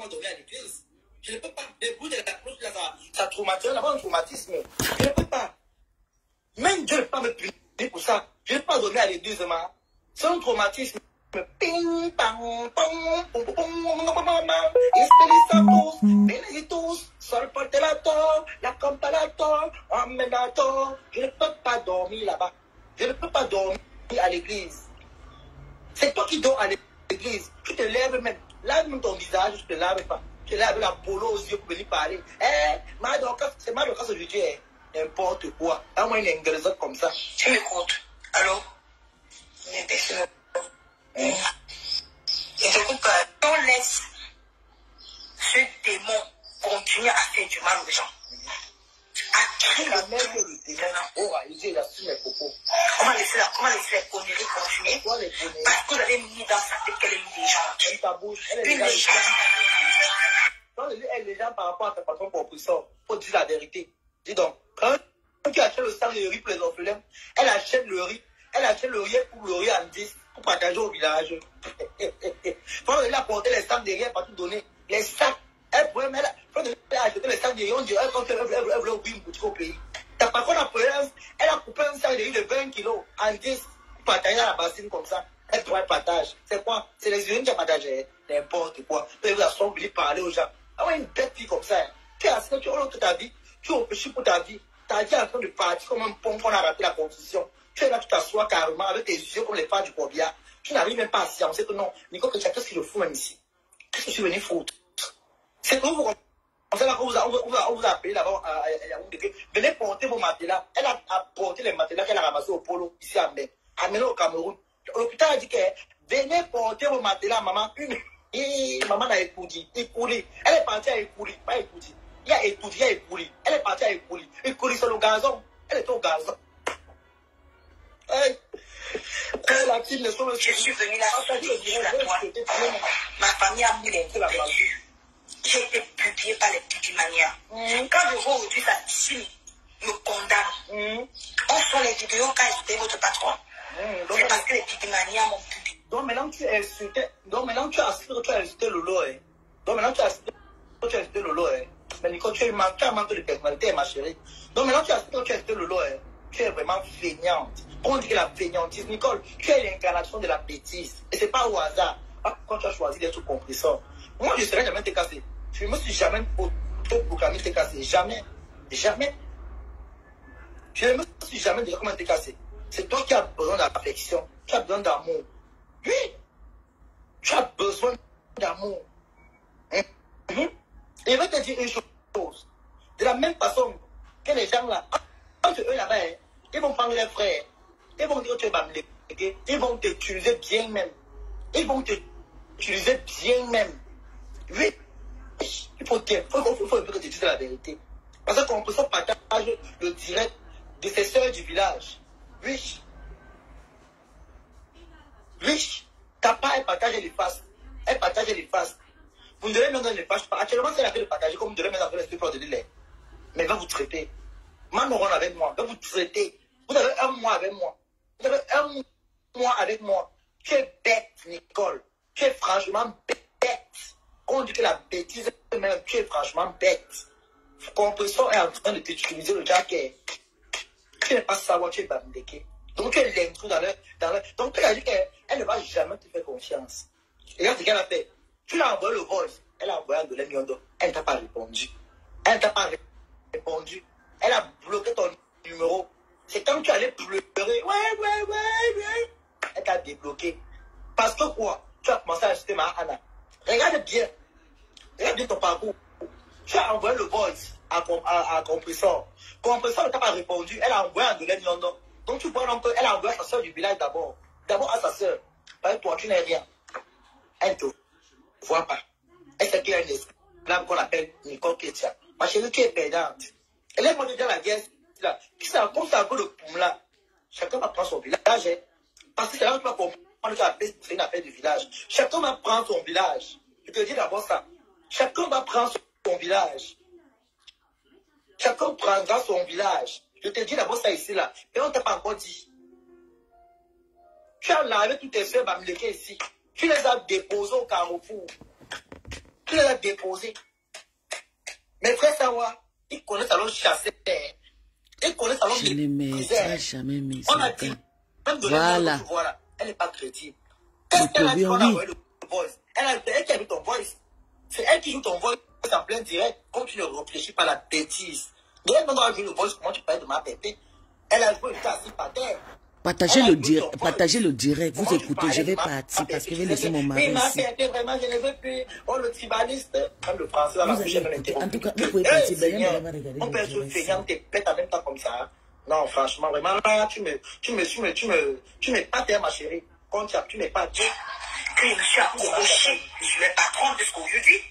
moi dormir à l'église. Je ne peux pas. Le bruit de la cloche, ça traumatise. D'abord, un traumatisme. Je ne peux pas. Même Dieu ne peut pas me punir pour ça. Je ne peux pas dormir à l'église, ma. C'est un traumatisme. Ping, pang, pong, pong, pong, pong, Espíritu Santo, Benedictus, Sol Portelator, la Compalator, Amenator. Je ne peux pas dormir là-bas. Je ne peux pas dormir à l'église. C'est toi qui dors à l'église. Tu te lèves même. Lave même ton visage, tu te laves pas. Tu te laves la polo aux yeux pour venir parler. C'est mal au cas aujourd'hui, n'importe quoi. À moins une ingrédiente comme ça. Tu m'écoutes? Allô? Et j'écoute pas. On laisse ce démon continuer à faire du mal aux gens. À qui la mère de le démon? Oh, il assume mes propos. Comment laisser les conneries continuer? Parce que vous avez mis dans sa tête qu'elle est une légende. Dans ta bouche, elle est une légende. Non, elle est légende par rapport à ta patron compréhension. Faut dire la vérité. Dis donc, quand tu achètes le sang de riz pour les orphelins, elle achète le riz. Elle achète le riz pour le riz en 10 pour partager au village. Faut lui apporter les sacs derrière pour tout donner. Les sacs. Elle pourrait même acheter les sacs derrière. On dirait qu'elle veut ouvrir une boutique au pays. Ta patronne elle a coupé un sac de riz de 20 kilos en 10 pour partager à la bassine comme ça. Elle pourrait partager. C'est quoi? C'est les urines qui a partagé. N'importe quoi. Vous avez parler aux gens. Ah ouais, une bête fille comme ça. Tu es assis, tu as toute ta vie. Tu es au péché pour ta vie. Ta vie est en train de partir comme un pont qu'on a raté la constitution. Tu es là, tu t'assois carrément avec tes yeux comme les femmes du corbillard. Tu n'arrives même pas à sciencer que non. Nico, qu'est-ce qu'il le fout même ici? Qu'est-ce que je suis venu foutre? C'est que vous commencez là, on vous a appelé là-bas à Yaoundé. Venez porter vos matelas. Elle a apporté les matelas qu'elle a ramassés au polo ici à Mbé. Amenez au Cameroun. L'hôpital a dit que venez porter vos matelas, maman. Maman a écoudi. Elle est partie à écouler, pas écoudi. Il y a écoudi, il y a écouli. Elle est partie à écouler. Écouler sur le gazon. Elle est au gazon. Hey. Je suis venue là, ma famille a mis les coups. J'ai été publiée par les Pidimania. Quand je vois aujourd'hui ça ici me condamne. On fait les vidéos quand j'étais votre patron. C'est parce que les Pidimania m'ont publié. Donc maintenant tu as insulté. Donc maintenant tu as insulté Lolo. Donc maintenant tu as insulté Lolo. Mais Nico, tu as un manque de personnalité, ma chérie. Donc maintenant tu as insulté Lolo. Tu es vraiment feignante. On dit que la feignantise, Nicole, tu es l'incarnation de la bêtise. Et c'est pas au hasard. Quand tu as choisi d'être compresseur. Moi, je ne serais jamais te casser. Je ne me suis jamais autoproclamé te casser. Jamais. Jamais. Je ne me suis jamais dit comment te casser. C'est toi qui as besoin d'affection. Tu as besoin d'amour. Oui. Tu as besoin d'amour. Et je vais te dire une chose. De la même façon que les gens là, entre eux là-bas, ils vont prendre les frères. Ils vont dire que tu es bamblé. Ils vont t'utiliser bien même. Ils vont t'utiliser bien même. Oui. Il faut un peu que tu dises la vérité. Parce qu'on peut se partager le direct de ses soeurs du village. Oui. Oui. Ta part, elle partage les faces. Elle partage les faces. Vous ne devez même donner les faces. Actuellement, c'est la fait de partager comme vous devez même avoir l'esprit pour de lait. Mais elle va vous traiter. Manoron avec moi. Elle va vous traiter. Vous avez un mois avec moi. Vous avez un mois avec moi. Tu es bête, Nicole. Tu es franchement bête. On dit que la bêtise, même, tu es franchement bête. Compression est en train de t'utiliser le jacket. Tu n'es pas savoir, tu es bamdéqué. Donc tu es l'intrus dans le. Donc tu as dit qu'elle ne va jamais te faire confiance. Et regarde ce qu'elle a fait. Tu l'as envoyé le voice. Elle a envoyé un de l'Emiondo. Elle ne t'a pas répondu. Elle ne t'a pas répondu. Elle a bloqué ton numéro. C'est quand tu allais pleurer. Ouais. Elle t'a débloqué. Parce que quoi? Tu as commencé à acheter ma Anna. Regarde bien ton parcours. Tu as envoyé le voice à Compressor. Compressor ne t'a pas répondu. Elle a envoyé un de l'Emiondo. Donc tu vois un peu, elle a envoyé sa soeur du village d'abord. D'abord à sa soeur. Parce que toi, tu n'es rien. Elle ne te voit pas. Elle sait qu'il y a une esclave qu'on appelle Nicole Ketia. Ma chérie qui est perdante. Elle est montée dans la guerre. Là. Puis ça, comme ça, un peu de poum là. Chacun va prendre son village. Hein. Parce que c'est là que tu vas comprendre que c'est une affaire du village. Chacun va prendre son village. Je te dis d'abord ça. Chacun va prendre son village. Chacun prendra son village. Je te dis d'abord ça ici là. Et on ne t'a pas encore dit. Tu as lavé toutes tes soeurs bamléquées ici. Tu les as déposées au carrefour. Tu les as déposés. Mes frères Sawa, ils connaissent alors chasser. Ils connaissent alors je ne mettrai jamais mes on a dit, même donner voilà. Voilà, elle n'est pas crédible. Qu'est-ce qu'elle a dit qu'on a envoyé le voice? Elle qui a vu ton voice. C'est elle qui joue ton voice en plein direct. Quand tu ne réfléchis pas à la bêtise. Mais elle doit jouer le voice, comment tu parles de ma pépé? Elle a joué, elle était assise par terre. Partagez le direct, vous écoutez, je vais partir parce que je vais laisser mon mari ici. Vraiment, je ne veux plus. Oh, le tribaliste, même le français, dans la prochaine En tout cas, vous pouvez partir, on peut être feignant, t'es bête en même temps comme ça. Non, franchement, vraiment, là, tu m'es pas terre, ma chérie. Quand tu m'es pas terre. Que je me suis accroché, je suis le patron de ce qu'aujourd'hui.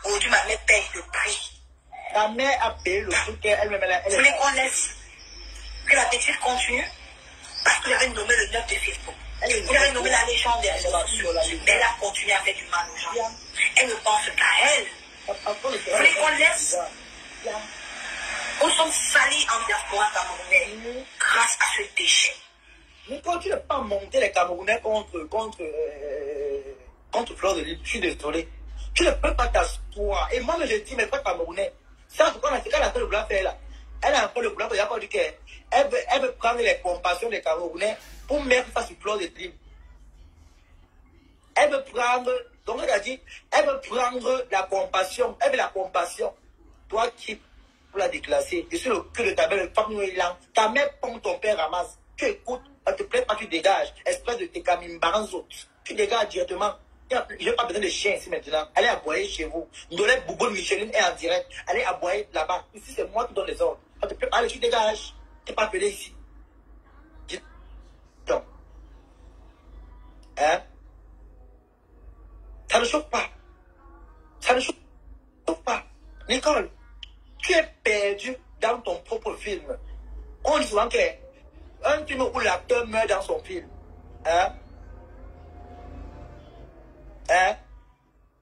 Aujourd'hui, ma mère paye le prix. Ta mère a payé le prix qu'elle-même, elle Vous voulez qu'on laisse que la bêtise continue? Parce qu'il avait nommé le 9 de Facebook. Il avait nommé la légende des réseaux sociaux. Mais elle a continué à faire du mal aux gens. Elle ne pense qu'à elle. Vous voulez qu'on laisse? Nous sommes salis en diaspora camerounaise grâce à ce déchet. Mais quand tu n'as pas monté les Camerounais contre Fleur de Lys, je suis désolé. Tu ne peux pas t'asseoir. Et moi, je dis, mes frères Camerounais, ça, c'est quand elle a fait le blanc faire là. Elle a un peu le blanc, il n'y a pas dit qu'elle veut prendre les compassions des Camerounais pour mettre ça sur Fleur de Lys. Elle veut prendre, donc elle a dit, elle veut prendre la compassion. Elle veut la compassion. Toi qui, pour la déclasser, je suis le cul de ta mère, ta mère pompe, ton père ramasse. Tu écoutes, elle te plaît pas, tu dégages. Espèce de Tekamimbaranzo. Tu dégages directement. Je n'ai pas besoin de chien ici maintenant. Allez aboyer chez vous. Ndolé Boubou Micheline est en direct. Allez aboyer là-bas. Ici, c'est moi qui donne les ordres. Allez, tu dégages. Tu n'es pas appelé ici. Donc. Hein? Ça ne choque pas. Ça ne choque pas. Nicole, tu es perdu dans ton propre film. On dit souvent qu'un film où l'acteur meurt dans son film. Hein? Hein?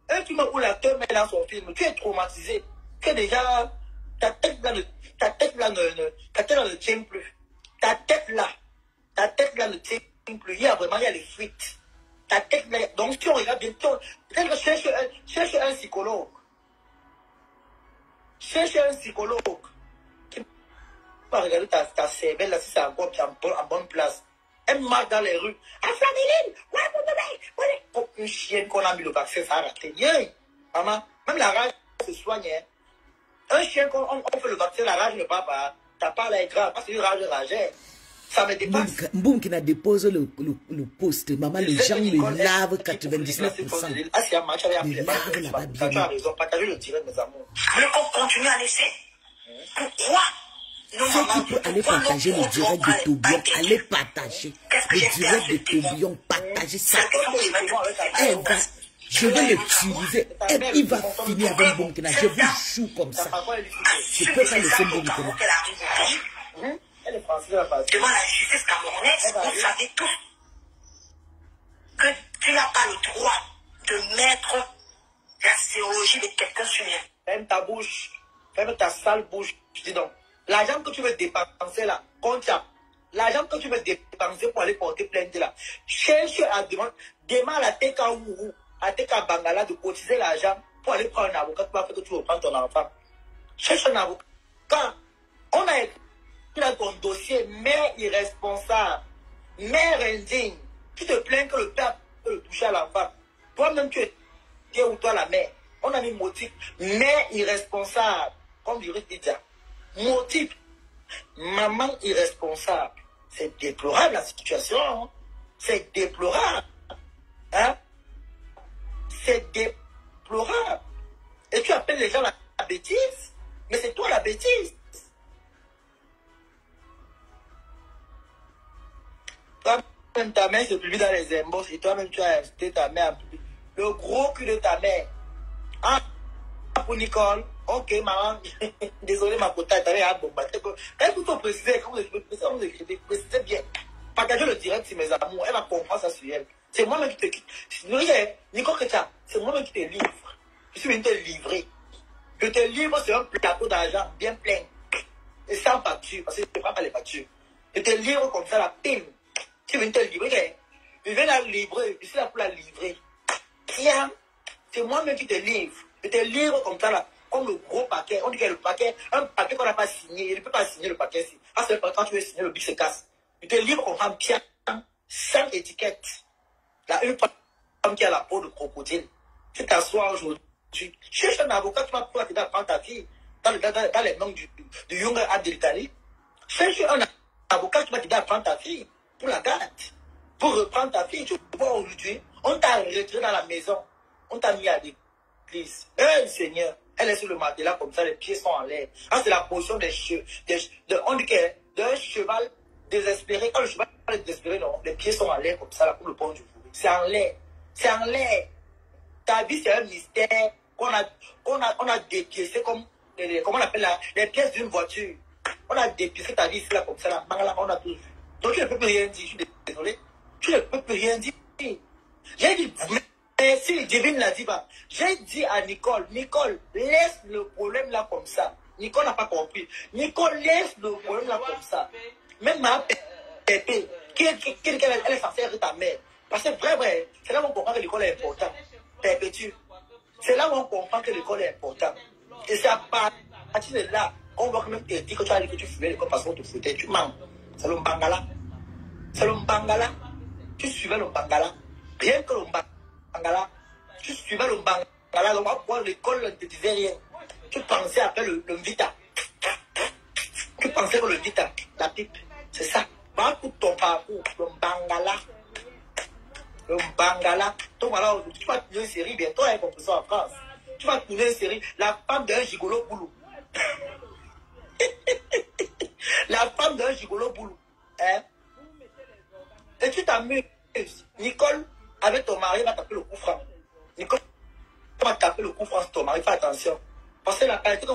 Un film où l'acteur meurt dans son film, tu es traumatisé. Tu es déjà. Ta tête là ne tient plus. Ta tête là ne tient plus. Il y a les fuites. Ta tête là. Donc si on regarde bien, cherche un psychologue. Cherche un psychologue. Qui va regarder ta cervelle là si c'est encore en bonne place. Elle marche dans les rues. Aflamiline, ouais, une chienne qu'on a mis le vaccin, ça a raté. Maman, même la rage se soigne. Un chien, on fait le vaccin, la rage ne part pas. Ta part est grave, parce que une rage ragée. Ça me dépasse. Mboum qui n'a déposé le poste. Maman, les gens le lavent 99%. Tu as raison, partagez le direct, mes amours. Mais on continue à laisser. Pourquoi? Ceux qui peuvent aller partager le direct de Toubion, allez partager le direct de Toubion, partagez ça. Je vais l'utiliser. Il va finir avec Boumkina. Je vous choue comme ça. Je peux pas laisser Boumkina. Elle est française, la base. Devant la justice camerounaise, vous savez tous que tu n'as pas le droit de mettre la sérologie de quelqu'un sur les... Ferme ta bouche. Ferme ta sale bouche. Je dis donc. L'argent que tu veux dépenser là, compte ça. L'argent que tu veux dépenser pour aller porter plainte là, cherche à demander, demande à Teka Ourou, à Teka Bangala de cotiser l'argent pour aller prendre un avocat pour faire que tu reprends ton enfant. Cherche un avocat. Quand on a écrit dans ton dossier, mère irresponsable, mère indigne, tu te plains que le père peut le toucher à l'enfant. Toi-même tu es ou toi la mère. On a mis motif, mère irresponsable, comme dirait Didia. Motif, maman irresponsable. C'est déplorable la situation. Hein? C'est déplorable. Hein? C'est déplorable. Et tu appelles les gens la bêtise. Mais c'est toi la bêtise. Toi-même ta mère se publie dans les embosses et toi-même tu as invité ta mère. Le gros cul de ta mère. Ah, pour Nicole. Ok, maman, désolé, ma quota est allée à bombarder. Elle peut préciser, quand vous écrivez, précisez bien. Partagez le direct sur mes amours, elle va comprendre ça sur elle. C'est moi-même qui te quitte. Nicole Ketia, c'est moi-même qui te livre. Je suis venu te livrer. Je te livre sur un plateau d'argent bien plein. Et sans facture, parce que je ne prends pas les factures. Je te livre comme ça, la pile. Tu viens te livrer. Je viens la livrer, je suis là pour la livrer. Tiens, C'est moi-même qui te livre. Je te livre comme ça, là, comme le gros paquet. On dit que le paquet, un paquet qu'on n'a pas signé, il ne peut pas signer le paquet. Ah, c'est quand tu veux signer, le bic se casse. Je te livre comme un bien, sans étiquette. Là, une femme qui a la peau de crocodile. Tu t'assois aujourd'hui, tu cherches un avocat qui va pouvoir t'aider à prendre ta fille dans les mains du Young Ad de l'Italie. Cherche un avocat qui va t'aider à prendre ta fille pour la garde. Pour reprendre ta fille, tu vois aujourd'hui, on t'a retiré dans la maison, on t'a mis à l'église. Seigneur, elle est sur le matelas comme ça, les pieds sont en l'air. Ah, c'est la position d'un cheval désespéré. Quand le cheval est désespéré, non, les pieds sont en l'air comme ça, là, pour le pont du fourré. C'est en l'air. C'est en l'air. Ta vie, c'est un mystère qu'on a dépiécé comme, comment on appelle les pièces d'une voiture. On a dépiécé ta vie ici, là, comme ça, là, on a tout vu. Donc tu ne peux plus rien dire, je suis désolé. Tu ne peux plus rien dire. J'ai dit, si le divine l'a dit, bah, j'ai dit à Nicole, laisse le problème là comme ça. Nicole n'a pas compris. Nicole, laisse le problème là comme ça. Même ma pépé, elle est censée être ta mère. Parce que vrai, c'est là où on comprend que l'école est importante. Perpétue. C'est là où on comprend que l'école est importante. Et c'est à partir de là, on va quand même te dire que tu as dit que tu fumais l'école parce qu'on te foutait. Tu mens. C'est le Mbangala. C'est le Mbangala. Tu suivais le Mbangala. Rien que le Mbangala. Tu suivais le Mbangala. Donc, moi, l'école ne te disait rien. Tu pensais après le Vita. Tu pensais que le Vita, la pipe, c'est ça. Pas tout ton parcours. Le Mbangala. Le Mbangala. Donc voilà, tu vas tourner une série bientôt, hein, comme ça en France. Tu vas tourner une série. La femme d'un gigolo boulou. La femme d'un gigolo boulou. Hein? Et tu t'amuses. Nicole, avec ton mari, va taper le coup franc. Nicole va taper le coup franc sur ton mari. Fais attention. Parce que la qualité que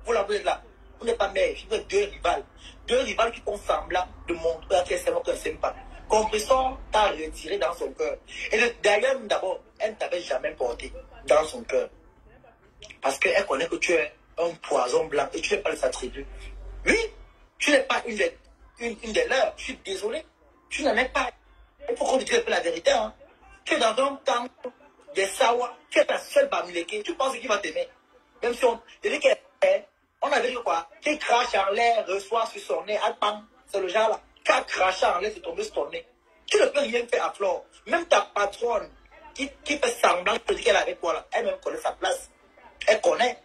vous l'avez là, vous n'êtes pas mère. Vous êtes deux rivales. Deux rivales qui font semblant de montrer qu'elles s'aiment ou qu'elles ne s'aiment pas. Compression t'a retiré dans son cœur. Et d'ailleurs, d'abord, elle ne t'avait jamais porté dans son cœur. Parce qu'elle connaît que tu es un poison blanc et tu n'es pas de sa tribu. Oui, tu n'es pas une des leurs. Je suis désolé. Tu n'en es pas. Il faut qu'on te dise un peu la vérité. Hein. Tu es dans un camp des Sawa. Tu es ta seule Bamileke. Tu penses qu'il va t'aimer. Même si on te dit qu'on avait dit quoi? Qui crache en l'air, reçoit sur son nez. C'est le genre là. Qui a craché en l'air, c'est tombé sur ton nez. Tu ne peux rien faire à Flore. Même ta patronne qui fait semblant de dire qu'elle est avec toi là, elle-même connaît sa place. Elle connaît.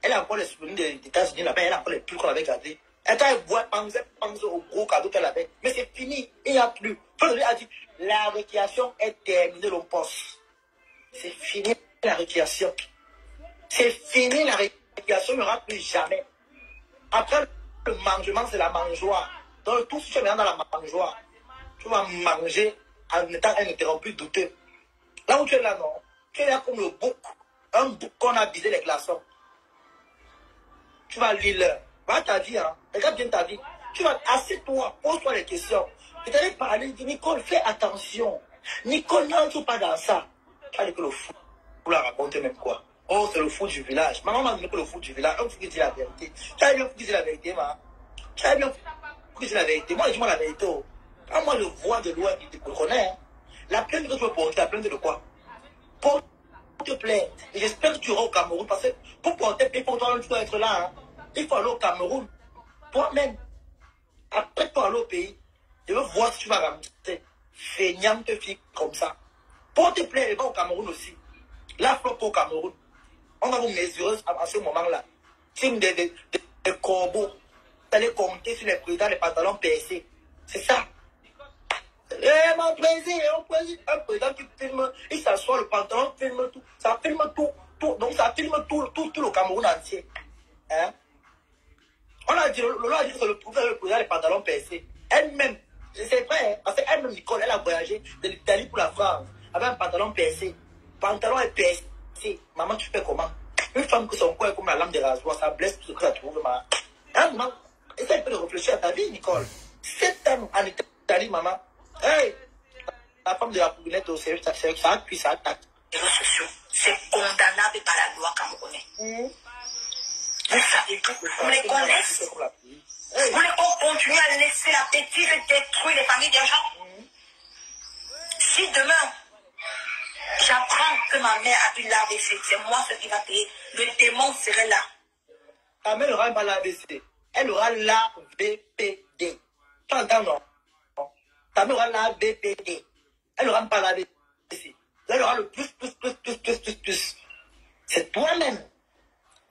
Elle a encore les souvenirs des États-Unis là-bas, elle a encore les pulls qu'on avait gardés. Elle t'a voit penser au gros cadeau qu'elle avait. Mais c'est fini, il n'y a plus. Flore a dit, la récréation est terminée, l'on poste. C'est fini la récréation. C'est fini la récréation, il n'y aura plus jamais. Après le mangement, c'est la mangeoire. Donc tout ce qui est dans la mangeoire, tu vas manger en étant ininterrompu douteux. Là où tu es là, non, tu es là comme le bouc. Un bouc qu'on a visé les glaçons. Tu vas lire l'heure. Voilà ta vie, hein. Regarde bien ta vie. Tu vas, assieds-toi, pose-toi les questions. Je t'allais parler, dis Nicole, fais attention. Nicole, n'entre pas dans ça. Tu as dit que le fou, vous la racontez même quoi. Oh, c'est le fou du village. Maman m'a dit que le fou du village, un fou qui dit la vérité. Tu as dit un fou qui dit la vérité, ma. Tu as dit un fou qui dit la vérité. Moi, dis-moi la vérité. Oh. Quand moi, je vois de loin, je te connais. Hein. La plainte que tu veux porter, la plainte de quoi? Porte plainte. Et j'espère que tu iras au Cameroun parce que pour porter plainte, pour toi, tu dois être là. Hein. Il faut aller au Cameroun. Toi-même. Après, pour aller au pays, je veux voir si tu vas ramasser feignante fille comme ça. Porte plainte, va au Cameroun aussi. La flotte au Cameroun. On va vous mesurer à ce moment-là. Team des corbeaux. Vous allez compter sur les présidents, les pantalons percés. C'est ça. Eh, mon président, un président qui filme, il s'assoit, le pantalon filme tout. Ça filme tout. Donc ça filme tout le Cameroun entier. Hein? On a dit, Lolo a dit que c'est le président, les pantalons percés. Elle-même, c'est vrai, hein, parce qu'elle-même, Nicole, elle a voyagé de l'Italie pour la France avec un pantalon percé. Pantalon est percé. Maman, tu fais comment? Une femme que son corps est comme la lame de rasoir, ça blesse tout ce que ça trouve, maman. Hein, maman? Essaye un peu de réfléchir à ta vie, Nicole. 7 ans en Italie, maman. Hey! La femme de la poubellette au service, ça appuie, ça attaque. Les réseaux sociaux, c'est condamnable par la loi camerounaise. Vous savez tout. On les connaisse. Vous voulez qu'on continue à laisser la bêtise détruire les familles des gens? Si demain, J'apprends que ma mère a eu l'AVC. C'est moi ce qui va payer. Le démon serait là. Ta mère n'aura pas l'AVC. Elle aura l'ABPD. Tu entends, non? Ta mère aura l'ABPD. Elle n'aura pas l'AVC. Elle aura le plus. C'est toi-même.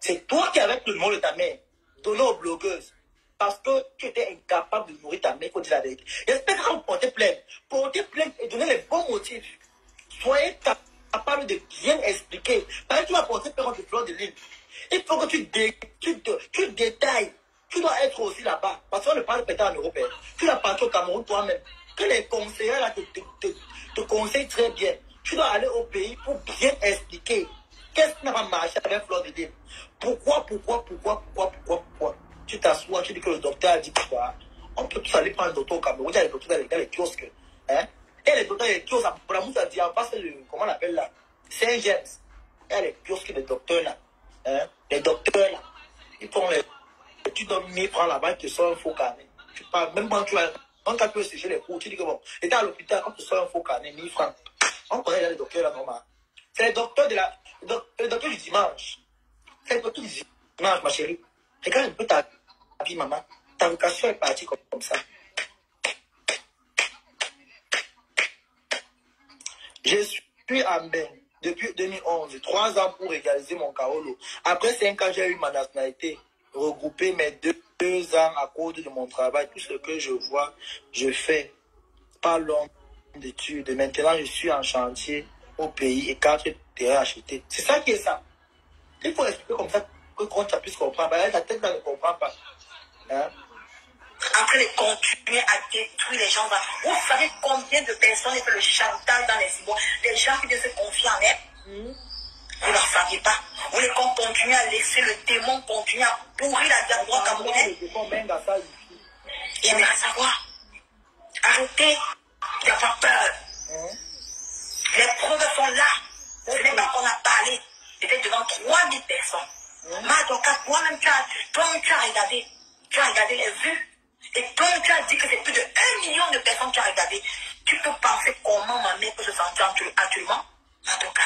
C'est toi qui avais le nom de ta mère donné aux blogueuses. Parce que tu étais incapable de nourrir ta mère, il faut dire la vérité. J'espère que vous portez plainte. Portez plainte et donnez les bons motifs. Soyez capable de bien expliquer. Parce que tu vas porter plainte contre Fleur de Lys. Il faut que tu détailles. Tu dois être aussi là-bas. Parce qu'on ne parle pas en Europe. Tu dois partir au Cameroun toi-même. Que les conseillers là te conseillent très bien. Tu dois aller au pays pour bien expliquer. Qu'est-ce qui n'a pas marché avec Fleur de Lys? Pourquoi? Tu t'assois, tu dis que le docteur a dit quoi? On peut tous aller prendre le docteur au Cameroun. Il y a les docteurs dans les kiosques. Hein? Et les docteurs dans les kiosques, pour la mousse, ça dit en face de, comment on appelle là? Saint-James. Il y a les kiosques des docteurs là. Hein? Les docteurs là. Ils font les. Tu donnes 1000 francs là-bas, ils te sortent un faux carnet. Tu parles, même quand tu vas. Quand tu peux sécher les cours, tu dis que bon, et à l'hôpital, on te sort un faux carnet, 1000 francs. On connaît là les docteurs là, normal. C'est les docteurs de la. Le docteur du dimanche. C'est le docteur du dimanche, ma chérie. Regarde un peu ta vie, maman. Ta vocation est partie comme ça. Je suis en bain depuis 2011. 3 ans pour égaliser mon Kaolo. Après 5 ans, j'ai eu ma nationalité. Regrouper mes 2 ans à cause de mon travail. Tout ce que je vois, je fais. Pas long d'études. Maintenant, je suis en chantier au pays et 4 terrains achetés. C'est ça qui est ça. Il faut expliquer comme ça que quand tu puisses comprendre. Bah, ta tête là ne comprend pas. Hein? Après de continuer à détruire les gens. Vous savez combien de personnes fait le chantage dans les cibois? Les gens qui ne se confient en elles. Vous n'en saviez pas. Vous voulez qu'on continue à laisser le démon continuer à pourrir la diaspora camerounaise? J'aimerais savoir. Arrêtez d'avoir peur. Les preuves sont là. Ce n'est pas qu'on a parlé. C'était devant 3000 personnes. Madoka, toi-même, tu as regardé. Tu as regardé les vues. Et toi, tu as dit que c'est plus de 1 million de personnes qui ont regardé. Tu peux penser comment ma mère peut se sentir actuellement? Madoka.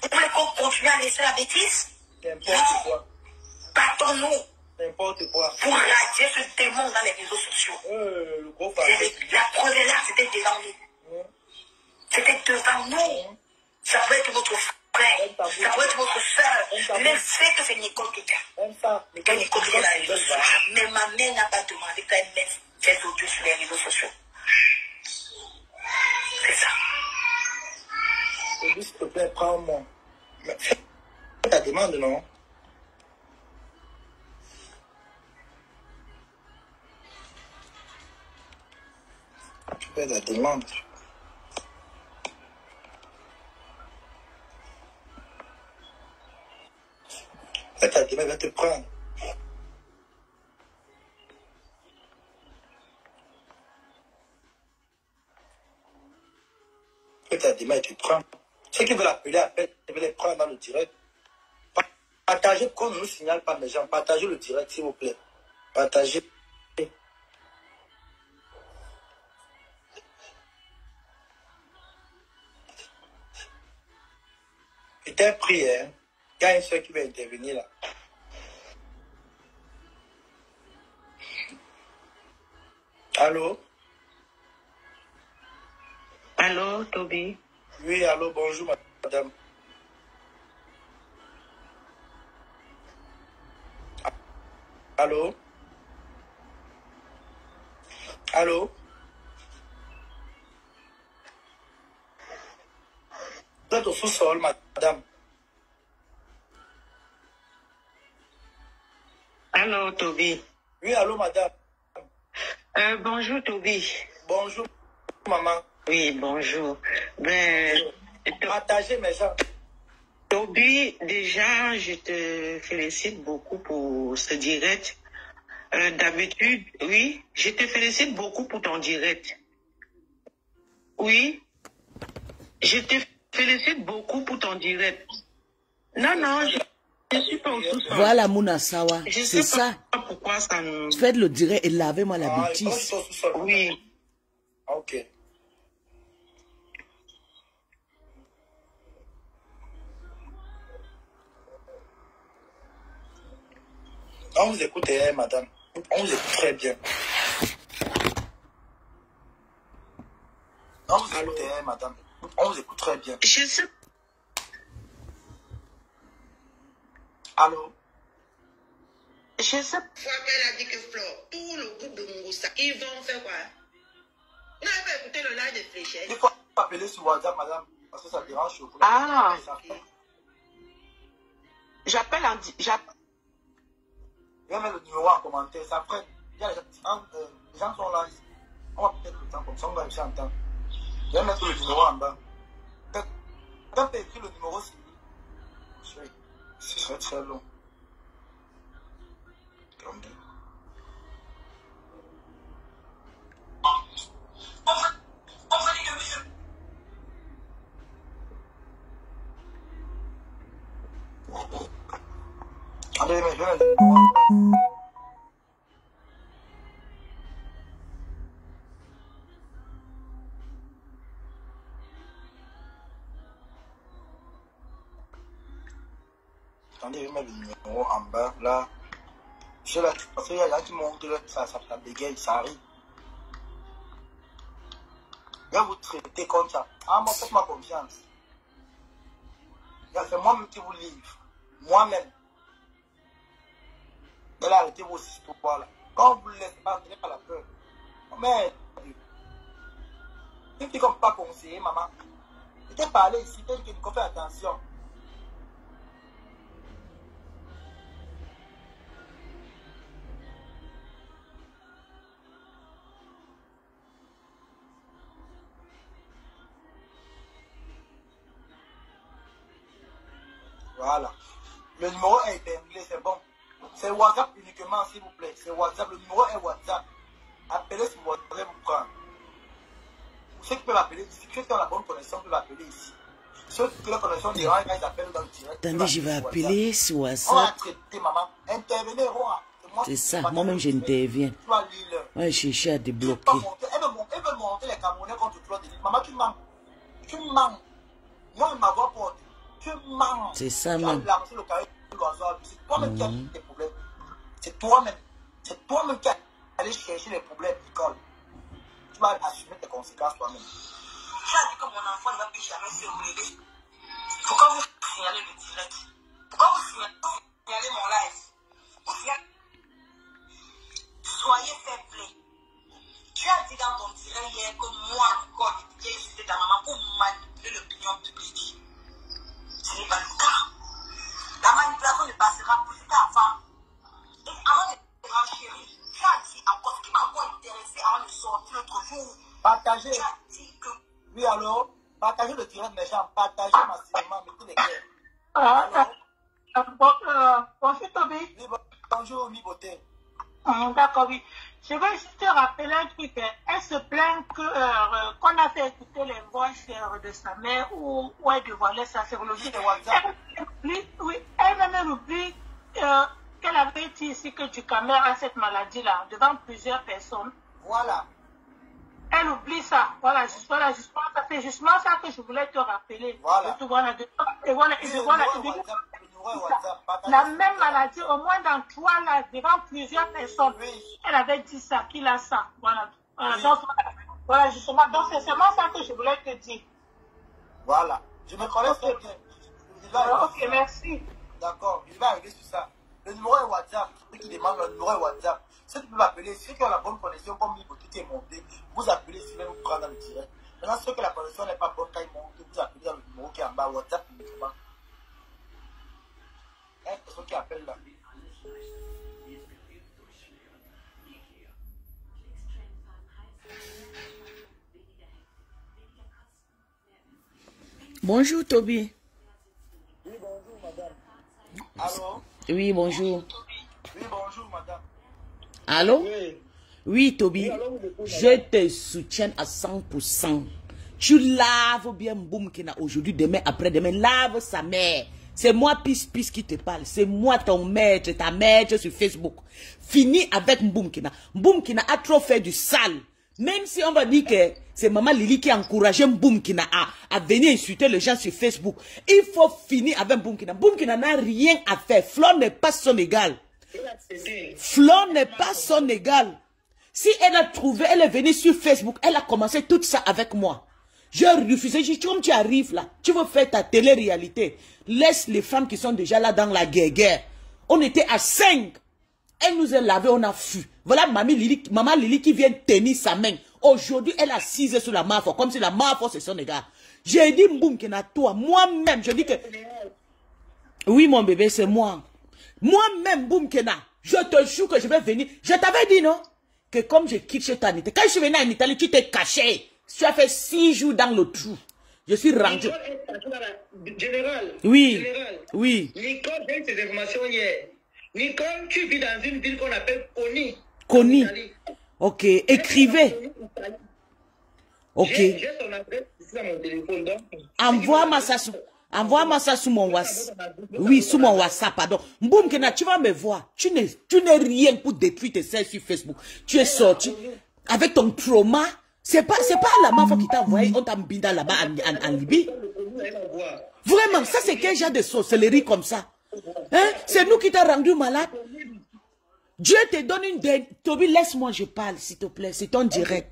Vous voulez qu'on continue à laisser la bêtise? N'importe quoi. Battons-nous. N'importe quoi. Pour radier ce démon dans les réseaux sociaux. Le gros la preuve est là, c'était devant nous. C'était devant nous. Ça peut être votre frère, ça peut être votre soeur. Laissez que c'est Nicole qui gagne. Que Nicole qui gagne dans les réseaux sociaux. Mais ma mère n'a pas demandé qu'elle mette ses audios sur les réseaux sociaux. C'est ça. S'il te plaît, prends-moi. Fais ta demande, non? Tu fais la demande. Ta demande va te prendre. Ta demande te prend. Ceux qui veulent appeler, appellent, ils veulent les prendre dans le direct. Partagez, qu'on ne nous signale pas mes gens. Partagez le direct, s'il vous plaît. Partagez. C'était un prière. Il y a une soeur qui va intervenir là. Allô? Allô, Toby? Oui, allô, bonjour, madame. Allô? Allô? Vous êtes au sous-sol, madame. Allô, Toby? Oui, allô, madame. Bonjour, Toby. Bonjour, maman. Oui, bonjour. Ben, Partagez mes gens. Toby, déjà, je te félicite beaucoup pour ce direct. D'habitude, oui, je te félicite beaucoup pour ton direct. Oui, je te félicite beaucoup pour ton direct. Non, non, je suis pas au sous-sol. Voilà, Mouna Sawa, c'est ça. Pourquoi ça me... Faites le direct et lavez-moi la bêtise. Oui. Ok. On vous écoute, madame. On vous écoute très bien. On vous écoute, madame. On vous écoute très bien. Je sais. Allô? Je sais. Fois qu'elle a dit que Flore, tout le groupe de Moussa, ils vont faire quoi? On n'a pas écouté le live de Fléchette. Il faut appeler sur WhatsApp, madame, parce que ça dérange. Ah! J'appelle en... Je vais mettre le numéro en commentaire. Ça ferait... Les gens sont là. On va peut-être le temps comme ça. On va réussir en temps. Je vais mettre le numéro en bas. Quand tu écris le numéro, ce serait très long. Allez, mais je vais le numéro. Attendez, je vais mettre le numéro en bas, là. Je là, parce qu'il y a des gens qui montrent que ça bégaye, ça arrive. Je vais vous traiter comme ça. Ah, moi, faites-moi confiance. C'est moi-même qui vous livre. Moi-même. Et là, arrêtez vos histoires là. Quand vous ne laissez pas, vous n'avez pas la peur. Mais, une fille comme pas conseiller, maman. Je t'ai parlé ici, je t'ai dit qu'il faut faire attention. Voilà. Le numéro est épinglé, c'est bon. C'est WhatsApp uniquement, s'il vous plaît. C'est WhatsApp. Le numéro est WhatsApp. Appelez sur WhatsApp, vous prendre. Ceux qui peuvent appeler ici, ceux qui ont la bonne connexion peuvent appeler ici. Ceux qui ont la connexion dérange, ils appellent dans le direct. Attendez, je vais appeler sur WhatsApp. On va traiter, maman. Intervenez, Roa. C'est ça, moi-même j'interviens. Ouais, je cherche à débloquer. Elle veut monter les Camerounais contre toi. Maman, tu manques. Tu manques. Moi, je m'avoue pour. Tu manques. C'est ça, même. C'est toi-même qui as des problèmes. C'est toi-même. C'est toi-même qui as allé chercher les problèmes, Nicole. Tu vas assumer tes conséquences toi-même. J'ai dit que mon enfant ne va plus jamais se relever. Pourquoi vous signalez le direct? Pourquoi vous signalez mon live? Vous signalez... Soyez fair play. Tu as dit dans ton direct hier que moi, Nicole, j'ai utilisé ta maman pour manipuler l'opinion publique. Ce n'est pas le cas. La manipulation ne passera plus qu'avant. Et avant de renchérir, tu as dit encore ce qui m'a encore intéressé avant de sortir l'autre jour. Partagez. Tu as dit que... Oui, alors, partagez le direct méchant, partagez massivement, mettez les cœurs. Bonjour Toby. Oui, bonjour, mi beauté. D'accord, oui. Je veux juste te rappeler un truc. Elle se plaint qu'on a fait écouter les voix de sa mère où elle dévoilait sa sérologie. Elle même oublie qu'elle avait dit ici que Ducamer a cette maladie-là devant plusieurs personnes. Voilà. Elle oublie ça. Voilà, justement, ça fait justement ça que je voulais te rappeler. Voilà. La même maladie, au moins dans 3 là, devant plusieurs personnes. Oui. Elle avait dit ça, qu'il a ça. Voilà. Oui. Donc, voilà, justement. Donc, c'est seulement ça que je voulais te dire. Voilà. Je me connais très bien. Ok, merci. D'accord, il va arriver sur ça. Le numéro est WhatsApp. Ceux qui demandent le numéro est WhatsApp. Ceux qui peuvent appeler, ceux qui ont la bonne connexion, comme Liboté qui est monté, vous appelez si vous prendre dans le direct. Maintenant, ceux que la connexion n'est pas bonne, quand ils montent, vous appelez dans le numéro qui est en bas, WhatsApp uniquement. Il y a une personne qui appelle là. Bonjour Toby. Oui, bonjour madame. Allô? Oui, bonjour. Oui, bonjour madame. Allô? Oui. Oui, Toby. Je te soutiens à 100%. Tu laves bien Mboumkina aujourd'hui, demain, après-demain. Lave sa mère. C'est moi, Pis qui te parle. C'est moi, ton maître, ta maître sur Facebook. Fini avec Mboumkina. Mboumkina a trop fait du sale. Même si on va dire que c'est maman Lili qui a encouragé Mboumkina à venir insulter les gens sur Facebook. Il faut finir avec Mboumkina. Mboumkina n'a rien à faire. Flore n'est pas son égal. Flo n'est pas son égal. Si elle a trouvé, elle est venue sur Facebook, elle a commencé tout ça avec moi. J'ai refusé, j'ai dit, comme tu arrives là, tu veux faire ta télé-réalité. Laisse les femmes qui sont déjà là dans la guerre. On était à 5. Elle nous a lavé, on a fui. Voilà maman Lili qui vient tenir sa main. Aujourd'hui, elle a 6 sur la mafia, comme si la mafia c'est son égard. J'ai dit, Mboum Kena, toi, moi-même, je dis que... Oui, mon bébé, c'est moi. Moi-même, Mboum Kena, je te jure que je vais venir. Je t'avais dit, non? Que comme je quitte chez toi en Italie, quand je suis venu en Italie, tu t'es caché. Tu as fait 6 jours dans le trou. Je suis rentré. Général. Oui. Général. Oui. Nicole, j'ai eu ces informations hier. Nicole, tu vis dans une ville qu'on appelle Coni. Coni. Ok. Écrivez. Ok. J'ai son adresse ici dans mon téléphone. Envoie-moi ça sous mon WhatsApp. Oui, sous mon WhatsApp, pardon. Mboum Kena, tu vas me voir. Tu n'es rien pour détruire tes sœurs sur Facebook. Tu es sorti avec ton trauma. C'est pas la mafia qui t'a envoyé. On t'a mis là-bas en Libye. Vraiment, ça c'est quel genre de sorcellerie comme ça? Hein? C'est nous qui t'a rendu malade. Dieu te donne une dernière... Toby, laisse-moi, je parle, s'il te plaît. C'est ton direct.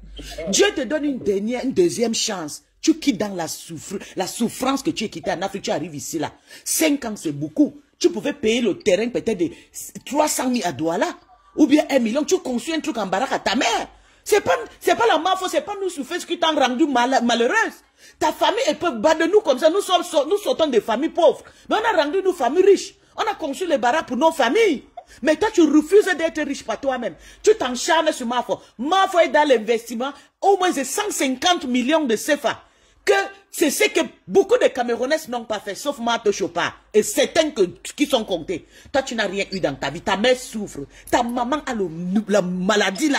Dieu te donne une deuxième chance. Tu quittes dans la souffrance que tu es quitté en Afrique, tu arrives ici là. 5 ans, c'est beaucoup. Tu pouvais payer le terrain peut-être de 300 000 à Douala. Ou bien 1 million. Tu construis un truc en baraque à ta mère. C'est pas la mafia, c'est pas nous souffrir qui t'ont rendu malheureuse. Ta famille, elle peut battre de nous comme ça. Nous sortons des familles pauvres. Mais on a rendu nos familles riches. On a construit les baraques pour nos familles. Mais toi, tu refuses d'être riche par toi-même. Tu t'encharnes sur Mafo. Mafo est dans l'investissement. Au moins, c'est 150 millions de CFA. Que c'est ce que beaucoup de Camerounais n'ont pas fait, sauf Mato Chopa. Et certains qui sont comptés. Toi, tu n'as rien eu dans ta vie. Ta mère souffre. Ta maman a la maladie là.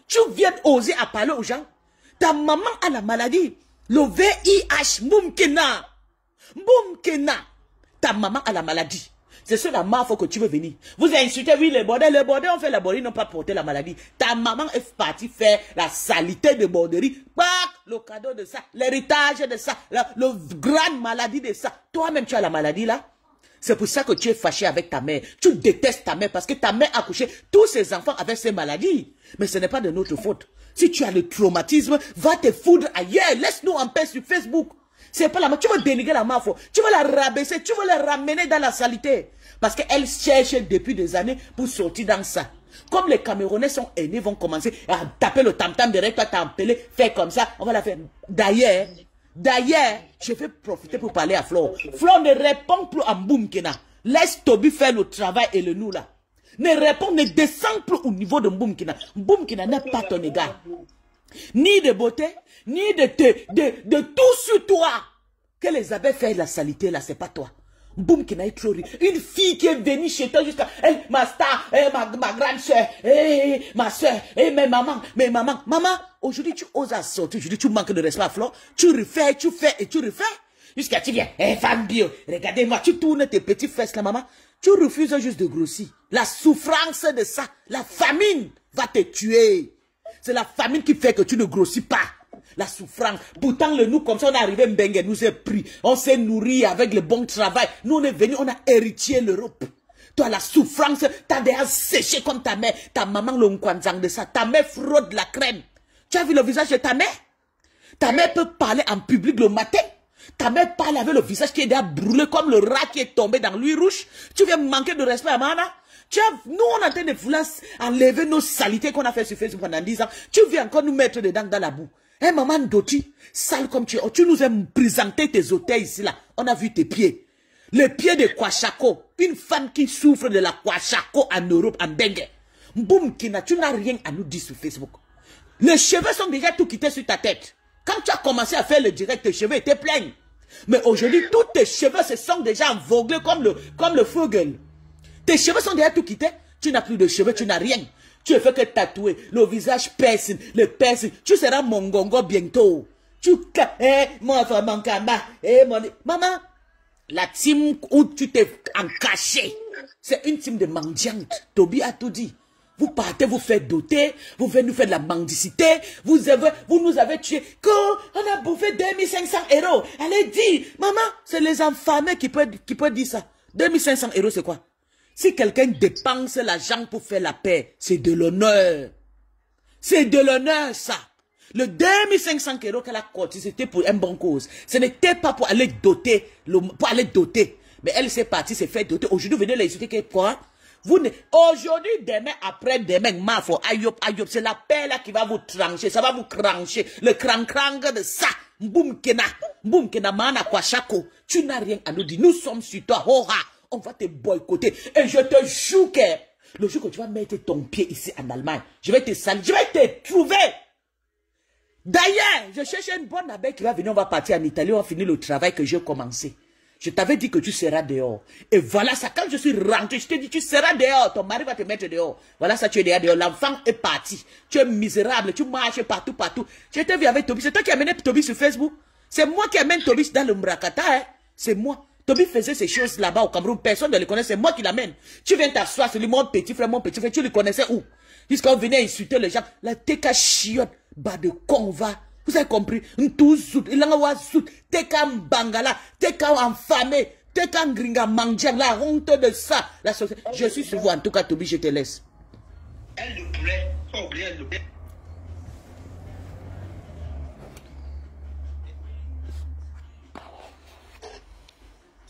Tu viens oser à parler aux gens. Ta maman a la maladie. Le VIH, Mboum Kena. Mboum Kena. Ta maman a la maladie. C'est sur la mafia que tu veux venir. Vous insultez, oui, les bordels ont fait la borderie, ils n'ont pas porté la maladie. Ta maman est partie faire la saleté de borderie. Le cadeau de ça, l'héritage de ça, le grande maladie de ça. Toi-même, tu as la maladie là. C'est pour ça que tu es fâché avec ta mère. Tu détestes ta mère parce que ta mère a couché tous ses enfants avec ces maladies. Mais ce n'est pas de notre faute. Si tu as le traumatisme, va te foudre ailleurs. Laisse-nous en paix sur Facebook. C'est pas la mafia. Tu veux dénigrer la mafia. Tu veux la rabaisser. Tu veux la ramener dans la saleté. Parce qu'elle cherche depuis des années pour sortir dans ça. Comme les Camerounais sont aînés, vont commencer à taper le tam-tam derrière toi, t'empeler, faire comme ça. On va la faire. D'ailleurs, je vais profiter pour parler à Flo. Flo ne répond plus à Mboum Kena. Laisse Toby faire le travail et le nous là. Ne descend plus au niveau de Mboum Kena. Mboum Kena n'est pas ton égard. Ni de beauté, ni de tout sur toi. Que les abeilles fait la saleté là, c'est pas toi. Mboum Kena est trop riche. Une fille qui est venue chez toi jusqu'à ma star, ma grande soeur, ma soeur, mes mamans. Maman, aujourd'hui tu oses sortir, aujourd'hui tu manques de respect à Flo. Tu refais, tu fais et tu refais. Jusqu'à tu viens, femme bio, regardez-moi, tu tournes tes petites fesses là, maman. Tu refuses juste de grossir. La souffrance de ça, la famine va te tuer. C'est la famine qui fait que tu ne grossis pas. La souffrance. Pourtant, le nous, comme ça, on est arrivé, Mbengue nous est pris. On s'est nourri avec le bon travail. Nous, on est venu, on a hérité l'Europe. Toi, la souffrance, t'as déjà séché comme ta mère. Ta maman, le nkwanzang de ça. Ta mère fraude la crème. Tu as vu le visage de ta mère? Ta mère peut parler en public le matin. Ta mère parle avec le visage qui est déjà brûlé comme le rat qui est tombé dans l'huile rouge. Tu viens manquer de respect à Mana? Nous, on est en train de vouloir enlever nos saletés qu'on a fait sur Facebook pendant 10 ans. Tu viens encore nous mettre dedans dans la boue. Hein, maman Doti, sale comme tu es. Tu nous as présenté tes hôtels ici, là. On a vu tes pieds. Les pieds de Kwashako. Une femme qui souffre de la Kwashako en Europe, en Bengue. Mboum Kena, tu n'as rien à nous dire sur Facebook. Les cheveux sont déjà tout quittés sur ta tête. Quand tu as commencé à faire le direct, tes cheveux étaient pleins. Mais aujourd'hui, tous tes cheveux se sont déjà envoglés comme le Vogel. Tes cheveux sont déjà tout quittés. Tu n'as plus de cheveux, tu n'as rien. Tu ne fais que tatouer. Le visage piercing, le piercing. Tu seras mongongo bientôt. Maman, la team où tu t'es encaché, c'est une team de mendiantes. Toby a tout dit. Vous partez, vous faites doter, vous venez nous faire de la mendicité, vous nous avez tué. Quand on a bouffé 2500 €, allez dire, maman, c'est les enfamés qui peuvent dire ça. 2500 € c'est quoi? Si quelqu'un dépense l'argent pour faire la paix, c'est de l'honneur. C'est de l'honneur, ça. Le 2500 € qu'elle a cotisé, c'était pour une bonne cause. Ce n'était pas pour aller doter, Mais elle s'est partie, s'est fait doter. Aujourd'hui, venez les insulter, quoi? Aujourd'hui, demain, après-demain, Mafo, Ayop, c'est la paix là qui va vous trancher, ça va vous crancher. Le cran-crang de ça. Mboum kena, mana kwa chako. Tu n'as rien à nous dire. Nous sommes sur toi, hoha. On va te boycotter. Et je te jure que le jour que tu vas mettre ton pied ici en Allemagne, je vais te salir, je vais te trouver. D'ailleurs, je cherche une bonne abeille qui va venir, on va partir en Italie, on va finir le travail que j'ai commencé. Je t'avais dit que tu seras dehors. Et voilà ça, quand je suis rentré, je t'ai dit, tu seras dehors, ton mari va te mettre dehors. Voilà ça, tu es dehors, l'enfant est parti. Tu es misérable, tu marches partout. Je t'ai vu avec Toby, c'est toi qui as amené Toby sur Facebook. C'est moi qui amène Toby dans le Mrakata, hein. C'est moi. Toby faisait ces choses là-bas au Cameroun, personne ne le connaît, c'est moi qui l'amène. Tu viens t'asseoir sur lui, mon petit frère, tu le connaissais où? Jusqu'on venait insulter les gens, la teka chiotte, bas de con va. Vous avez compris? Tout zout, il en a zout, teka mbangala, teka enfamé, teka ngringa mangiang, la honte de ça. La société. Je suis sur vous, en tout cas, Toby, je te laisse. Elle le poulet, faut oublier le poulet.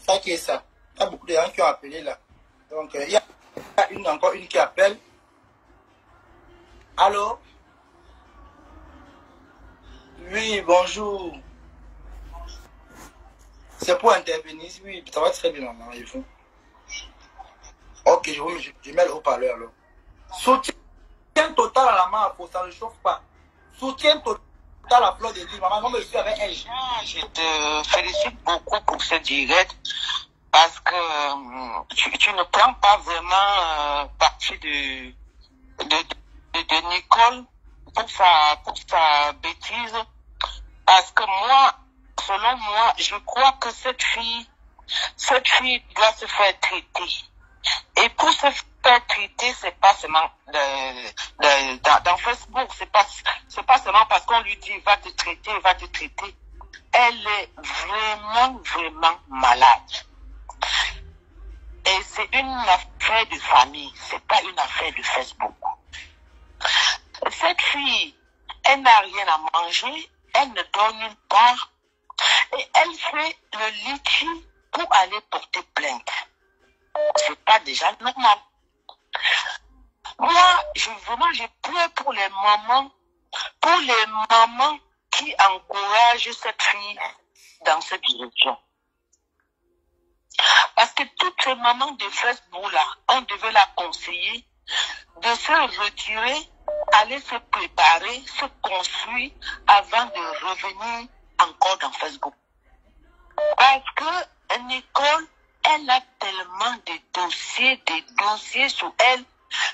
Ça qui est ça. Il y a beaucoup de gens qui ont appelé là. Donc, il y a encore une qui appelle. Allô? Oui, bonjour. C'est pour intervenir. Oui, ça va très bien, maman. Il faut. Ok, je mets le haut-parleur là. Soutien total à la main, ça ne chauffe pas. Soutien total à la fleur de l'île. Maman, comme je suis avec elle. Je te félicite beaucoup pour ce direct parce que tu ne prends pas vraiment parti de Nicole pour sa bêtise. Parce que moi, selon moi, je crois que cette fille doit se faire traiter. Et pour se faire traiter, c'est pas seulement dans Facebook, c'est pas seulement parce qu'on lui dit va te traiter. Elle est vraiment malade. Et c'est une affaire de famille, c'est pas une affaire de Facebook. Cette fille, elle n'a rien à manger, elle ne dort nulle part et elle fait le litchi pour aller porter plainte. C'est pas déjà normal. Moi, j'ai peur pour les mamans qui encouragent cette fille dans cette direction. Parce que toutes ces mamans de Facebook là, on devait la conseiller de se retirer, aller se préparer, se construire avant de revenir encore dans Facebook. Parce que Nicole, elle a tellement de dossiers sur elle,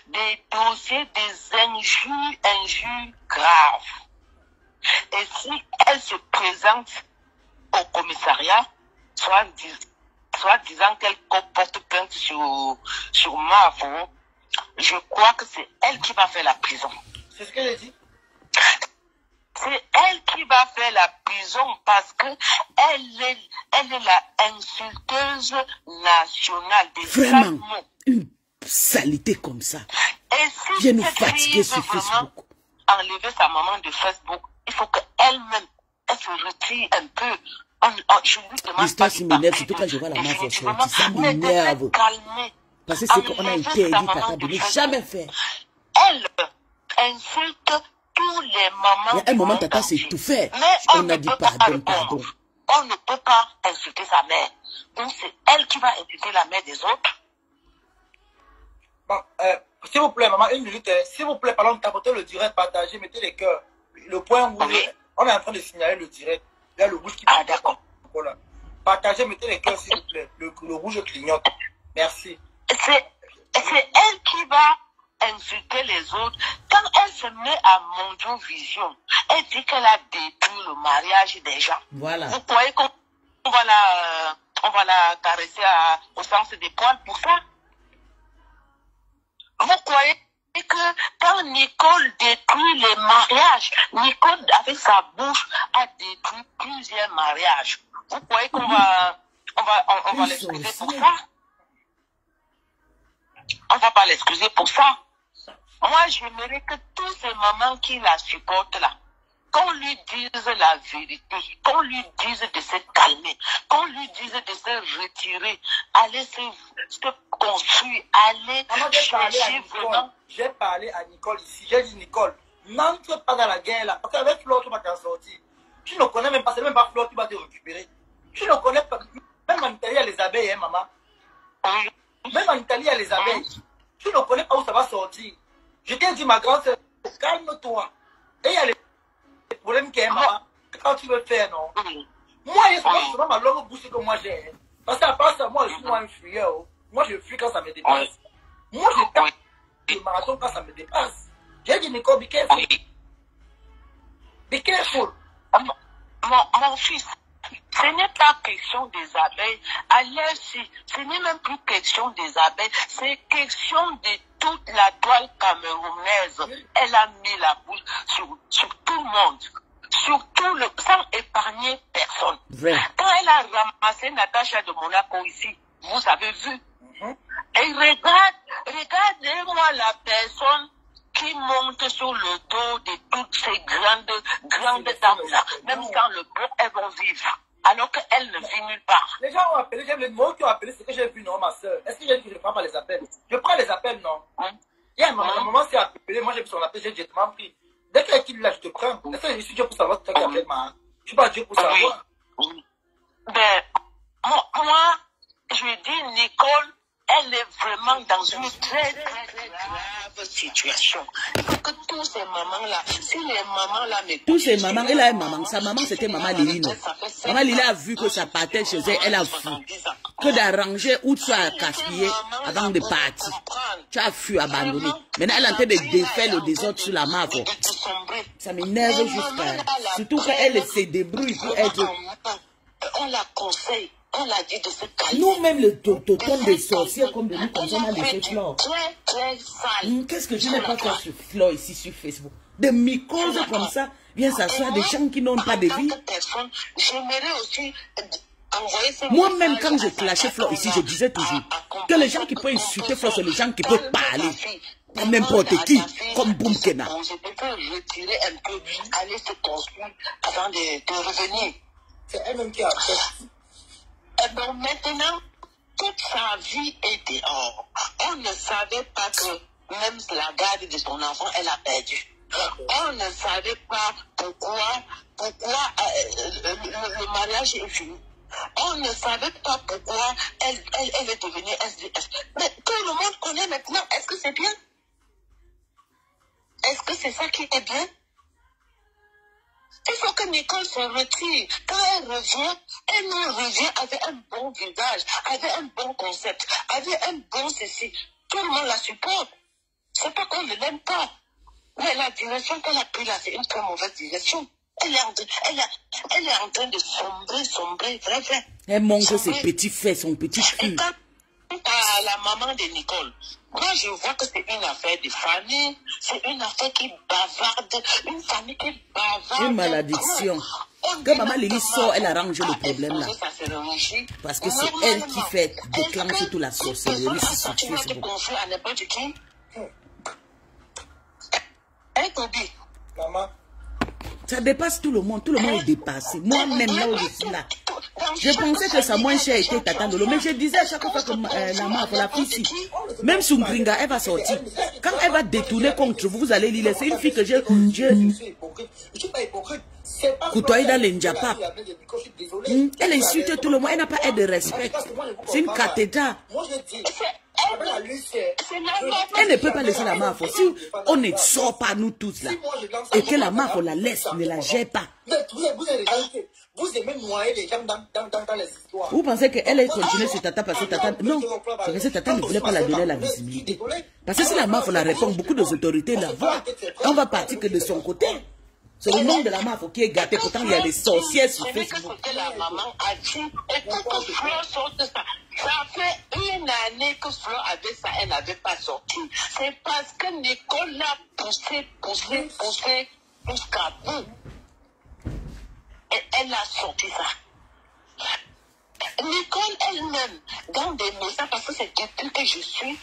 des dossiers, des injures graves. Et si elle se présente au commissariat, soit disant qu'elle porte plainte sur Mafo, je crois que c'est elle qui va faire la prison. C'est ce qu'elle a dit. C'est elle qui va faire la prison parce que elle est la insulteuse nationale des Vraiment, une saleté comme ça. Et si viens nous fatiguer sur Facebook. Enlever sa maman de Facebook, il faut qu'elle-même, elle se retire un peu. Je lui demande l'histoire qui m'énerve, surtout quand je vois la mafia sortir, ça m'énerve. Parce que c'est qu'on a interdit Tata de ne jamais faire. Elle insulte tous les mamans. Il y a un moment, Tata s'est tout fait. On a dit pardon. On ne peut pas insulter sa mère. Donc c'est elle qui va insulter la mère des autres. Bon, s'il vous plaît, maman, une minute. S'il vous plaît, parlons, tapotez le direct, partagez, mettez les cœurs. Le point où on est en train de signaler le direct. Il y a le rouge qui Ah, d'accord. Voilà. Partagez, mettez les cœurs, s'il vous plaît. Le rouge clignote. Merci. C'est elle qui va insulter les autres. Quand elle se met à Mondiovision, elle dit qu'elle a détruit le mariage des gens. Voilà. Vous croyez qu'on va la caresser au sens des poils pour ça? Vous croyez que quand Nicole détruit les mariages, Nicole avec sa bouche a détruit plusieurs mariages. Vous croyez qu'on va l'excuser pour ça? ne va pas l'excuser pour ça. Moi, j'aimerais que tous ces mamans qui la supportent là, qu'on lui dise la vérité, qu'on lui dise de se calmer, qu'on lui dise de se retirer, aller se construire, aller chercher vraiment. J'ai parlé à Nicole ici, j'ai dit Nicole, n'entre pas dans la guerre là, parce qu'avec Flore, tu vas t'en sortir. Tu ne connais même pas, c'est même pas Flore qui va te récupérer. Tu ne connais pas, même en Italie, il y a les abeilles, hein, maman. Même en Italie, il y a les abeilles. Tu ne connais pas où ça va sortir. Je t'ai dit, ma grande sœur, calme-toi. Et il y a les problèmes qu'il y a, maman. Quand tu veux faire, non. Moi, il y a souvent ma longue bouche que moi j'ai. Parce qu'à part ça, moi, je suis un fuyeur. Moi, je fuis quand ça me dépasse. Moi, je tape le marathon quand ça me dépasse. J'ai dit, Nico, be careful. Be careful. Mon fils, ce n'est pas question des abeilles. Ailleurs, ce n'est même plus question des abeilles. C'est question de toute la toile camerounaise. Elle a mis la bouche sur tout le monde. Sur tout le... sans épargner personne. Quand elle a ramassé Natacha de Monaco ici, vous avez vu. Et regardez-moi la personne qui monte sur le dos de toutes ces grandes dames-là. Même quand le peuple, elles vont vivre. Alors qu'elles ne vivent nulle part. Les gens ont appelé, j'aime les mots qui ont appelé ce que j'ai vu, non, ma soeur. Est-ce que j'ai dit que je ne prends pas les appels? Je prends les appels, non. Hier, ma maman s'est appelée, moi j'ai vu son appel, j'ai directement pris. Dès qu'elle quitte là, je te prends. Est-ce que je suis Dieu pour savoir ce que tu appelles, ma? Je suis pas Dieu pour savoir. Ben, moi, je dis, Nicole, elle est vraiment dans une très grave situation. Il faut que tous ces mamans-là, si les mamans-là... Tous ces mamans, elle a une maman. Sa maman, c'était maman Lili, non? Maman Lili a vu que ça partait chez elle, elle a fui. Que d'arranger ou tu as gaspillé avant de partir. Tu as fui, abandonné. Maintenant, elle est en train de défaire le désordre sur la mare. Ça m'énerve jusqu'à... Surtout qu'elle se débrouille pour être... On la conseille. On l'a dit de se calmer. Nous-mêmes, le tonton des sorciers, comme de nous, comme ça, on a laissé Flore. Très sale. Qu'est-ce que je n'ai pas fait sur Flore ici sur Facebook? Des mycoses comme ça, viennent s'asseoir des gens qui n'ont pas de vie. J'aimerais aussi envoyer ces... Moi-même, quand je clashais Flore ici, je disais toujours que les gens qui peuvent insulter Flore, c'est les gens qui peuvent parler. Pas n'importe qui, comme Boumkena. Je peux retirer un peu, aller se construire avant de revenir. C'est elle-même qui a fait. Et donc maintenant, toute sa vie est dehors. On ne savait pas que même la garde de son enfant, elle a perdu. On ne savait pas pourquoi le mariage est fini. On ne savait pas pourquoi elle est devenue SDS. Mais tout le monde connaît maintenant. Est-ce que c'est bien? Est-ce que c'est ça qui est bien? Il faut que Nicole se retire. Quand elle revient, elle nous revient avec un bon visage, avec un bon concept, avec un bon ceci. Tout le monde la supporte. C'est pas qu'on ne l'aime pas. Mais la direction qu'elle a prise là, c'est une très mauvaise direction. Elle est en train de sombrer, vrai. Elle montre ses petits fesses, son petit cul. À la maman de Nicole, moi je vois que c'est une affaire de famille, c'est une affaire qui bavarde, une famille qui bavarde. Une malédiction. Quand maman Lili sort, elle arrange le problème là. Parce que c'est elle qui fait déclencher toute la sorcellerie sur Facebook. À n'importe qui. Maman. Ça dépasse tout le monde est dépassé. Moi-même là où je suis là. Je pensais que sa moins chère était Tata Lolo, mais je disais à chaque fois que la mère, la fille ici, même Sungringa, elle va sortir. Quand elle va détourner contre vous, vous allez lui laisser une fille que j'ai côtoyée dans les Njapa. Elle insulte tout le monde, elle n'a pas aide de respect. C'est une cathédrale. Elle ne peut pas laisser la mafia. Si on ne sort pas nous tous là, et que la mafia la laisse, ne la gère pas. Vous aimez noyer les gens dans les histoires. Vous pensez qu'elle est continuée sur Tata parce que Tata... Non, parce que Tata ne voulait pas la donner la visibilité. Parce que si la mafia la répond, beaucoup d'autorités la voient. On va partir que de son côté. C'est le nom de la mafia qui est gâté. Pourtant, il y a des sorcières sur Facebook. Ce que la maman a dit, et que Flore sorte ça. Ça fait une année que Flore avait ça, elle n'avait pas sorti. C'est parce que Nicole l'a poussé jusqu'à bout. Et elle a sorti ça. Nicole elle-même, dans des messages, parce que c'est depuis que je suis,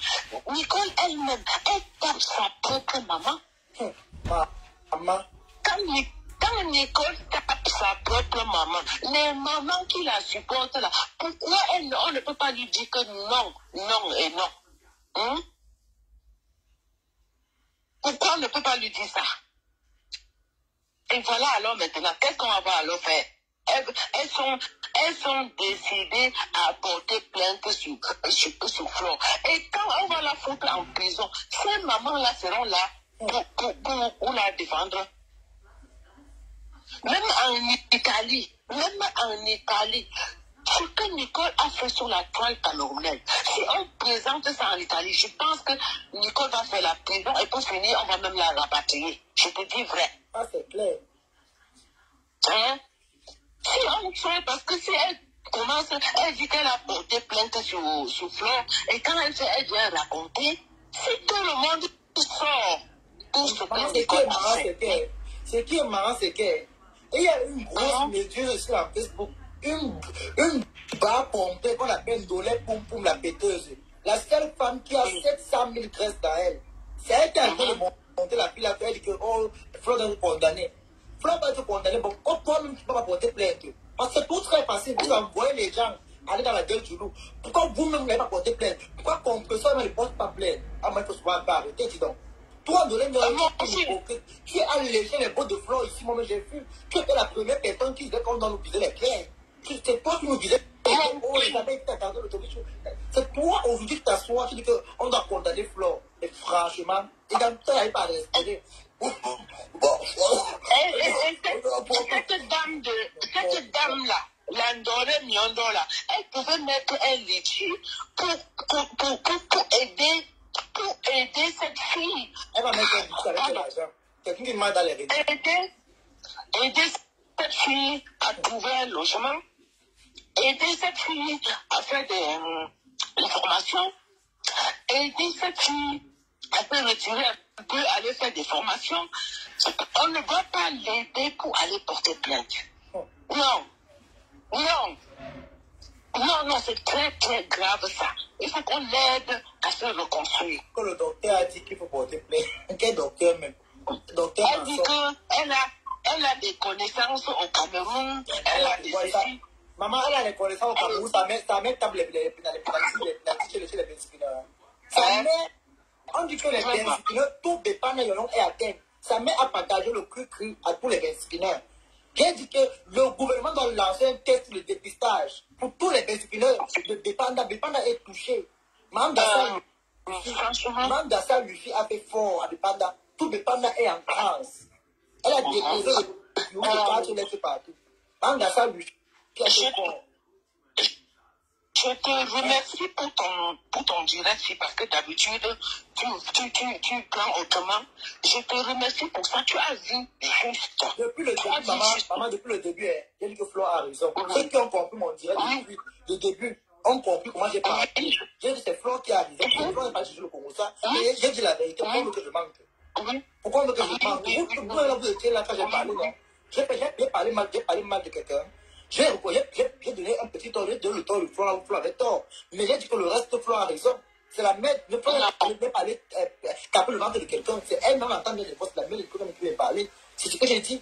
Nicole elle-même, elle tape sa propre maman. Maman. Quand Nicole tape sa propre maman, les mamans qui la supportent là, pourquoi on ne peut pas lui dire que non, non et non? Pourquoi on ne peut pas lui dire ça? Et voilà alors maintenant, qu'est-ce qu'on va alors faire? Elles sont décidées à porter plainte sur Flore. Et quand on va la foutre en prison, ces mamans-là seront là pour la défendre. Même en Italie, ce que Nicole a fait sur la toile camerounaise, si on présente ça en Italie, je pense que Nicole va faire la prison et pour finir, on va même la rapatrier. Je te dis vrai. Ah, c'est clair. Hein? Si on fait, parce que si elle commence, elle dit qu'elle a porté plainte sur Flore, et quand elle vient raconter, c'est tout le monde sort pour se plaindre. Ce qui est marrant, c'est que il y a une grosse méduse sur la Facebook, une barre pompée qu'on appelle Dolé Poum Poum la péteuse. La seule femme qui a 700 000 graisses dans elle. C'est elle qui a fait monter la fille, elle dit que Flore doit être condamné. Flore doit être condamné, bon, toi-même tu ne peux pas porter plainte. Parce que tout serait facile, vous envoyez les gens aller dans la gueule du loup. Pourquoi vous-même n'avez pas porté plainte? Pourquoi Compresseur ne porte pas plainte? Ah, moi, il faut se voir pas arrêter, dis donc. Toi, Dolé, tu es allégé les bottes de Flore ici, moi, j'ai vu. Tu étais la première personne qui disait qu'on doit nous viser les pieds. C'est toi qui nous disais, oh, les amis, t'attendais l'autorisation. C'est toi, aujourd'hui, tu t'assois, tu dis qu'on doit condamner Flore. Et franchement, et dans le temps, il n'y avait pas à respirer. Cette dame-là, l'Andoré Miondola, elle pouvait mettre un litchi pour aider cette fille. Elle va mettre un litchi avec de l'argent. Quelqu'un qui demande dans les réseaux. Aider cette fille à trouver un logement. Aider cette fille à faire des formations. Aider cette fille à se retirer un peu, aller faire des formations. On ne doit pas l'aider pour aller porter plainte. Non, c'est très très grave ça. Il faut qu'on l'aide à se reconstruire. Quand le docteur a dit qu'il faut porter plainte, quel docteur même? Elle dit qu'elle a des connaissances au Cameroun, elle a des ceci. Maman, elle a des connaissances au Cameroun, sa mère tape les pénalités chez les benspineurs. Sa mère, on dit que les benspineurs, tout dépend de l'on est atteint. Sa mère a partagé le cru à tous les benspineurs. J'ai dit que le gouvernement doit lancer un test de dépistage pour tous les benspineurs. Le dépendant est touché. Mme Dassa Lucie a fait fort à dépendant. Tout dépendant est en France. Elle a déposé le bureau de laisse partout. Mme Dassa Lucie a fait fort. Je te remercie pour ton direct, parce que d'habitude, tu prends autrement. Je te remercie pour ça. Tu as vu juste. Depuis le début, maman, depuis le début, j'ai dit que Flore a raison. Ceux qui ont compris mon direct depuis le début ont compris comment j'ai parlé. J'ai dit c'est Flore qui a raison. Flore n'est pas sur le Congo. J'ai dit la vérité. Pourquoi on veut que je manque? Pourquoi on veut que je manque? Vous étiez là quand j'ai parlé, non? J'ai parlé mal de quelqu'un. J'ai donné un petit tort, j'ai donné le tort de Flore avait tort. Mais j'ai dit que le reste, Flore a raison. C'est la mère, ne pas aller taper le ventre de quelqu'un. C'est elle-même en tant que réponse, la mère qui peut parler. C'est ce que j'ai dit.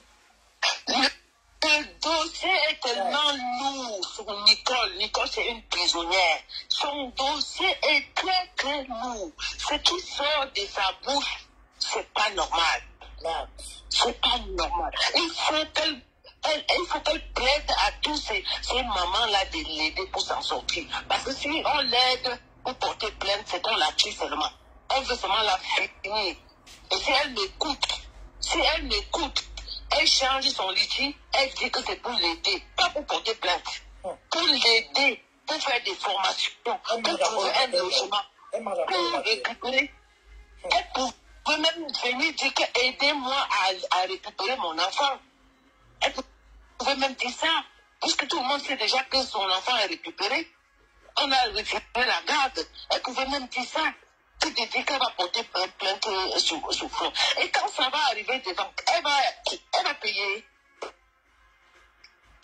Le dossier est tellement lourd sur Nicole. Nicole, c'est une prisonnière. Son dossier est très, très lourd. Ce qui sort de sa bouche, c'est pas normal. Non. C'est pas normal. Il faut qu'elle plaide à tous ces mamans-là de l'aider pour s'en sortir. Parce que si on l'aide pour porter plainte, c'est qu'on la tue seulement. On veut seulement la finir. Et si elle m'écoute, elle change son litige, elle dit que c'est pour l'aider, pas pour porter plainte. Pour l'aider, pour faire des formations, pour trouver un logement, pour récupérer. Elle peut même venir dire que aidez-moi à récupérer mon enfant. Elle pouvait même dire ça, puisque tout le monde sait déjà que son enfant est récupéré. On a récupéré la garde. Elle pouvait même dire ça. Tu te dis qu'elle va porter plainte sur Flore. Et quand ça va arriver devant, elle va payer.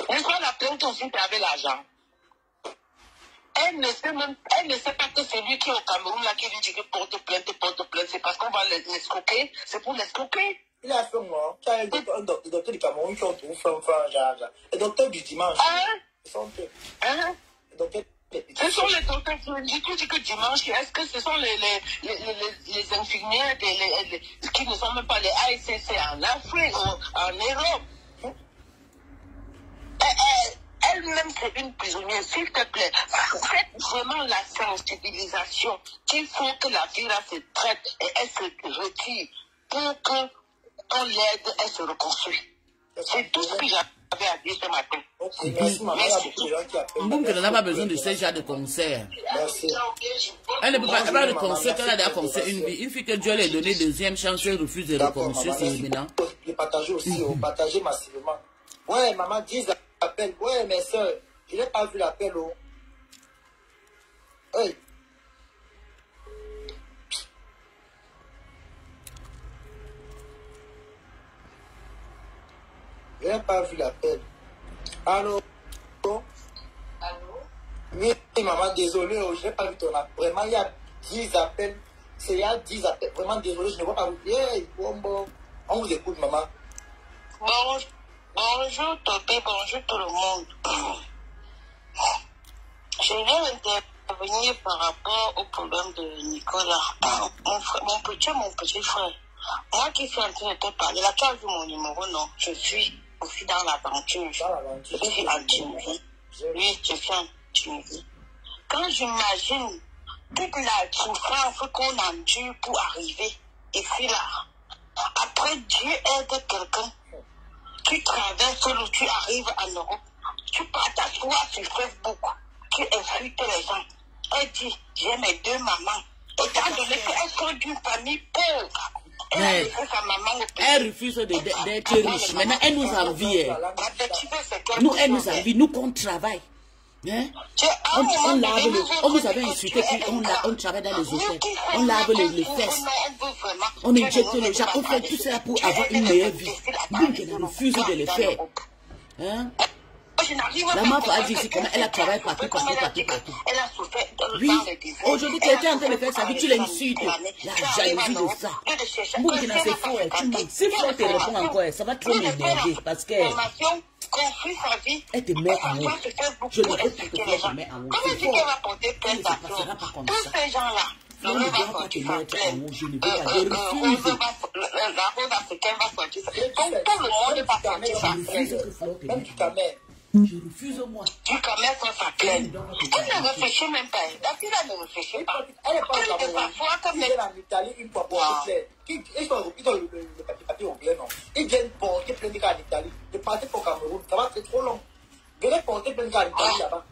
N'est-ce pas la plainte aussi avec l'argent? Elle ne sait pas que c'est lui qui est au Cameroun là qui lui dit que porte plainte, c'est parce qu'on va l'escroquer, c'est pour l'escroquer. Il a fait moi, tu as un docteur du Cameroun qui ont tout fait, le docteur du dimanche. Ce sont les docteurs qui disent que dimanche, est-ce que ce sont les infirmières qui ne sont même pas les AICC en Afrique ou en Europe? Elle-même, c'est une prisonnière, s'il te plaît. Faites vraiment la sensibilisation qu'il faut que la fille se traite et elle se retire pour qu'on l'aide, elle se reconstruit. C'est tout ce que j'avais à dire ce matin. Okay, merci, maman. Il y a beaucoup de gens qui appellent. Boum, qu'elle n'a pas besoin de ce genre de concert. Merci. Elle ne peut pas avoir de concert qu'elle a déjà construit une vie. Une fille que Dieu lui a donné deuxième chance, elle refuse de reconstruire, c'est éminent. Je partager aussi, partager massivement. Ouais, maman, 10 appels. Ouais, mes soeurs, je n'ai pas vu l'appel. Hey. Je n'ai pas vu l'appel. Allô? Oui, maman, désolé, je n'ai pas vu ton appel. Vraiment, il y a 10 appels. Il y a 10 appels. Vraiment, désolé, je ne vois pas vous. Hey, bon, on vous écoute, maman. Bonjour, Topé, bonjour tout le monde. Je viens intervenir par rapport au problème de Nicolas. Mon petit frère. Moi qui suis en train de te parler, là, tu as vu mon numéro, non? Je suis aussi dans l'aventure. Je suis en Tunisie. Oui, je suis en Tunisie. Quand j'imagine toute la souffrance qu'on endure pour arriver ici, là, après Dieu aide quelqu'un, tu traverses l'eau, tu arrives en Europe, tu partages toi sur Facebook, tu insultes les gens. Elle dit, j'ai mes 2 mamans. Étant donné qu'elles sont d'une famille pauvre, elle refuse d'être riche. Maintenant, elle nous envie. Nous, elle nous envie. Nous, qu'on travaille. Hein? On vous avait insulté, on travaille dans les hôtels. On lave les fesses. On injecte les gens. On fait tout ça pour avoir une meilleure vie. Donc, elle refuse de le faire. Hein? La maman a dit ici comment elle a travaillé partout. Oui, aujourd'hui tu étais en train de faire sa vie, tu l'insultes. La jalousie de ça. Boukina c'est faux, tu mens. Si Flo te répond encore, ça va trop m'énerver parce que elle te met en haut. Je ne veux pas que Flo te met en haut. C'est faux. Elle ne se passera pas comme ça. Flo ne doit pas te mettre en haut. Je ne veux pas. Je refuse. Je refuse que Flo te mette en haut. Je refuse moi. Tu commences sans sa plainte. Elle ne réfléchit même pas. La fille ne réfléchit pas. Elle n'est pas en Cameroun. Elle est en Italie une fois pour clair. Ils sont le papier au clair, non. Ils viennent porter plainte en Italie. De partir pour Cameroun, ça va être trop long. Venez porter plainte en Italie là-bas.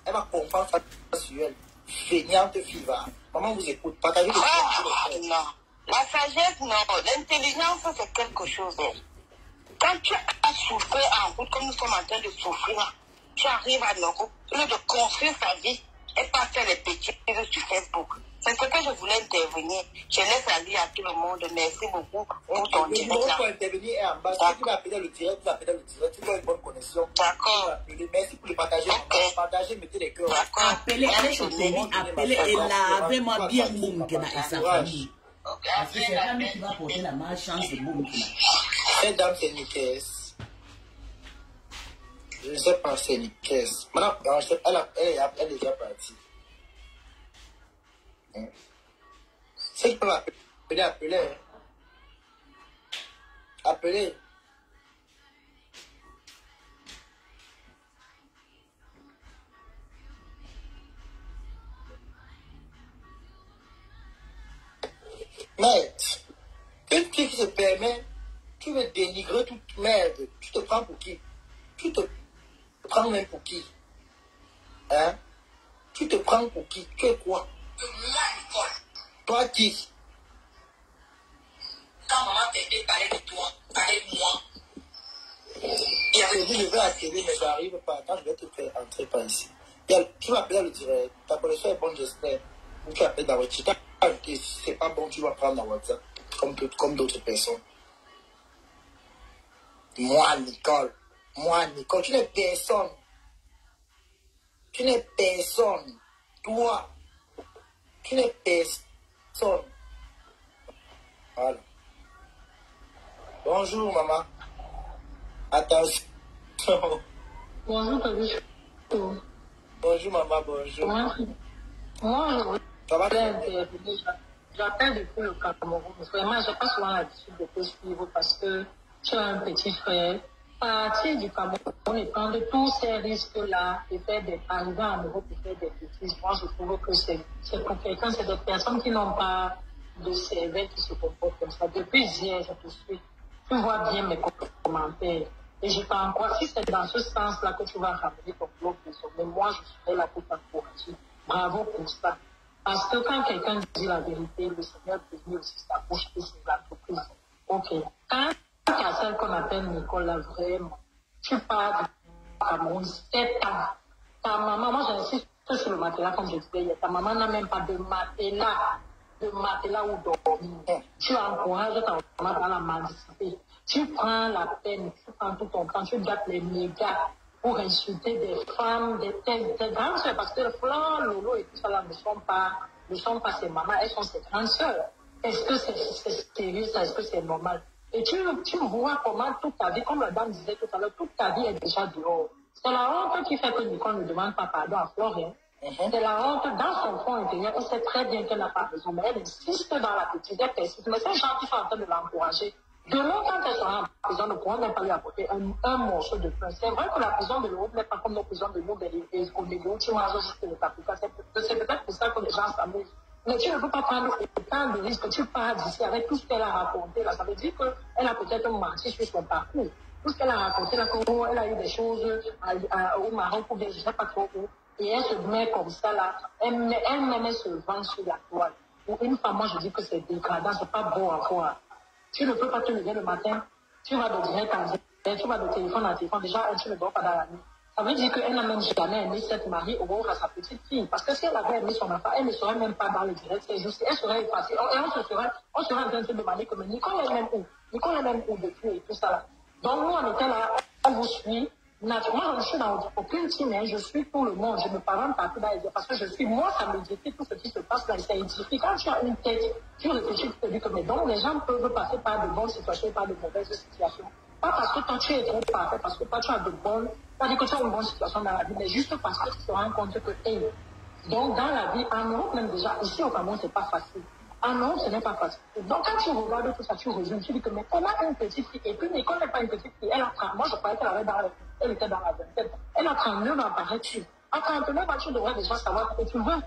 Elle va comprendre ça sur elle. Feignante fille, va. Maman vous écoute. Partagez le non. La sagesse, non. L'intelligence, c'est quelque chose. Quand tu as souffert en route, comme nous sommes en train de souffrir, tu arrives à Europe, au lieu de construire sa vie et pas faire les petits sur Facebook. C'est ce que je voulais intervenir. Je laisse la vie à tout le monde. Merci beaucoup pour ton direct. Le numéro pour intervenir est en bas. Si tu vas appeler le direct, tu vas appeler le direct. Tu as une bonne connexion. D'accord. Merci pour le partager. Partagez, mettez les cœurs. Appelez, appelez et lavez-moi bien Moumkena et sa famille. Parce que c'est la qui va porter la malchance de Moumkena. Cette dame, c'est une caisse. Je ne sais pas, c'est une caisse. Madame, elle est déjà partie. Si tu peux appeler, appelez. Appelez. Mais, une fille qui se permet, tu veux dénigrer toute merde. Tu te prends pour qui? Tu te prends même pour qui? Hein? Tu te prends pour qui? Tu es quoi? Toi qui? Quand maman t'était parler de toi, parler de moi. Je dis, je vais atterrir, mais ça n'arrive pas. Quand je vais te faire entrer par ici. Tu vas appeler le direct. Ta connexion est bonne, j'espère. Ou tu appelles dans WhatsApp. Si c'est pas bon, tu vas prendre dans WhatsApp. Comme d'autres personnes. Moi, Nicole, tu n'es personne. Tu n'es personne. Toi, qui n'es personne. Voilà. Bonjour, maman. Attention. Bonjour, Patrice. Bonjour, maman, bonjour. Moi, Ça va? j'appelle depuis le Cameroun. Vraiment, je n'ai pas souvent l'habitude de te suivre parce que tu as un petit frère. Partir du Cameroun et prendre tous ces risques-là et faire des arrivants en Europe et faire des bêtises, moi, je trouve que c'est pour quelqu'un, c'est des personnes qui n'ont pas de cerveau qui se comportent comme ça. Depuis hier, je te suis. Tu vois bien mes commentaires. Et je t'encourage, si c'est dans ce sens-là que tu vas ramener ton blog désormais, moi, je serai là pour t'encourager. Bravo pour ça. Parce que quand quelqu'un dit la vérité, le Seigneur bénit aussi sa bouche et ses entreprises. Ok. Quand tu as celle qu'on appelle Nicole, là, vraiment, tu parles du Cameroun, 7 ans. Ta maman, moi j'insiste sur le matelas, comme je disais hier, ta maman n'a même pas de matelas où dormir. Tu encourages ta maman dans la mendicité. Tu prends la peine, tu prends tout ton temps, tu gâtes les médias pour insulter des femmes, des grandes soeurs, parce que Flore, Lolo et tout ça là ne sont pas ses mamans, elles sont ses grandes soeurs. Est-ce que c'est sérieux ça? Est-ce que c'est normal? Et tu vois comment toute ta vie, comme la dame disait tout à l'heure, toute ta vie est déjà dehors. C'est la honte qui fait que Nicole ne demande pas pardon à Florian. C'est la honte dans son fond intérieur. Elle sait très bien qu'elle n'a pas raison, mais elle insiste dans la petite, elle persiste. Mais ces gens qui sont en train de l'encourager, demain, quand elle sera en prison, ne pourront même pas lui apporter un morceau de pain. C'est vrai que la prison de l'Europe n'est pas comme nos prisons de nous, au milieu, tu manges juste le paprika. C'est peut-être pour ça que les gens s'amusent. Mais tu ne peux pas prendre autant de risques. Tu pars d'ici avec tout ce qu'elle a raconté. Là, ça veut dire qu'elle a peut-être menti sur son parcours. Tout ce qu'elle a raconté, là, elle a eu des choses au Maroc ou bien je ne sais pas trop où. Et elle se met comme ça, là. Elle-même se vend sur la toile. Pour une femme, moi, je dis que c'est dégradant, c'est pas beau à voir. Tu ne peux pas te lever le matin, tu vas de direct en direct, tu vas de téléphone en téléphone. Déjà, tu ne dors pas dans la nuit. Ça veut dire qu'elle n'a même jamais aimé cette mari au bord à sa petite fille. Parce que si elle avait aimé son enfant, elle ne serait même pas dans le direct. C'est juste, elle serait effacée. Et on serait en train de se demander que Nicole est même où? Nicole est même où depuis et tout ça. Donc, nous, on était là, on vous suit. Naturellement, je suis dans aucune team, je suis tout le monde. Je ne me parle pas parce que je suis, moi, ça me dit tout ce qui se passe là, ça édifie. Quand tu as une tête, tu réfléchis, tu te dis que mais donc, les gens peuvent passer par de bonnes situations et par de mauvaises situations. Pas parce que toi, tu es trop parfait, parce que toi, tu as de bonnes, pas dire que tu as une bonne situation dans la vie, mais juste parce que tu te rends compte que, hey, donc, dans la vie, en Europe, même déjà, ici au Cameroun, c'est pas facile. En Europe, ce n'est pas facile. Donc, quand tu regardes tout ça, tu reviens, tu dis que, mais comment une petite fille, et puis, Nicole n'est pas une petite fille, elle a 30, moi, je croyais qu'elle avait elle était dans la vingtaine. Elle a 39 ans, paraît-tu. À 39 ans, tu devrais déjà savoir ce que tu veux.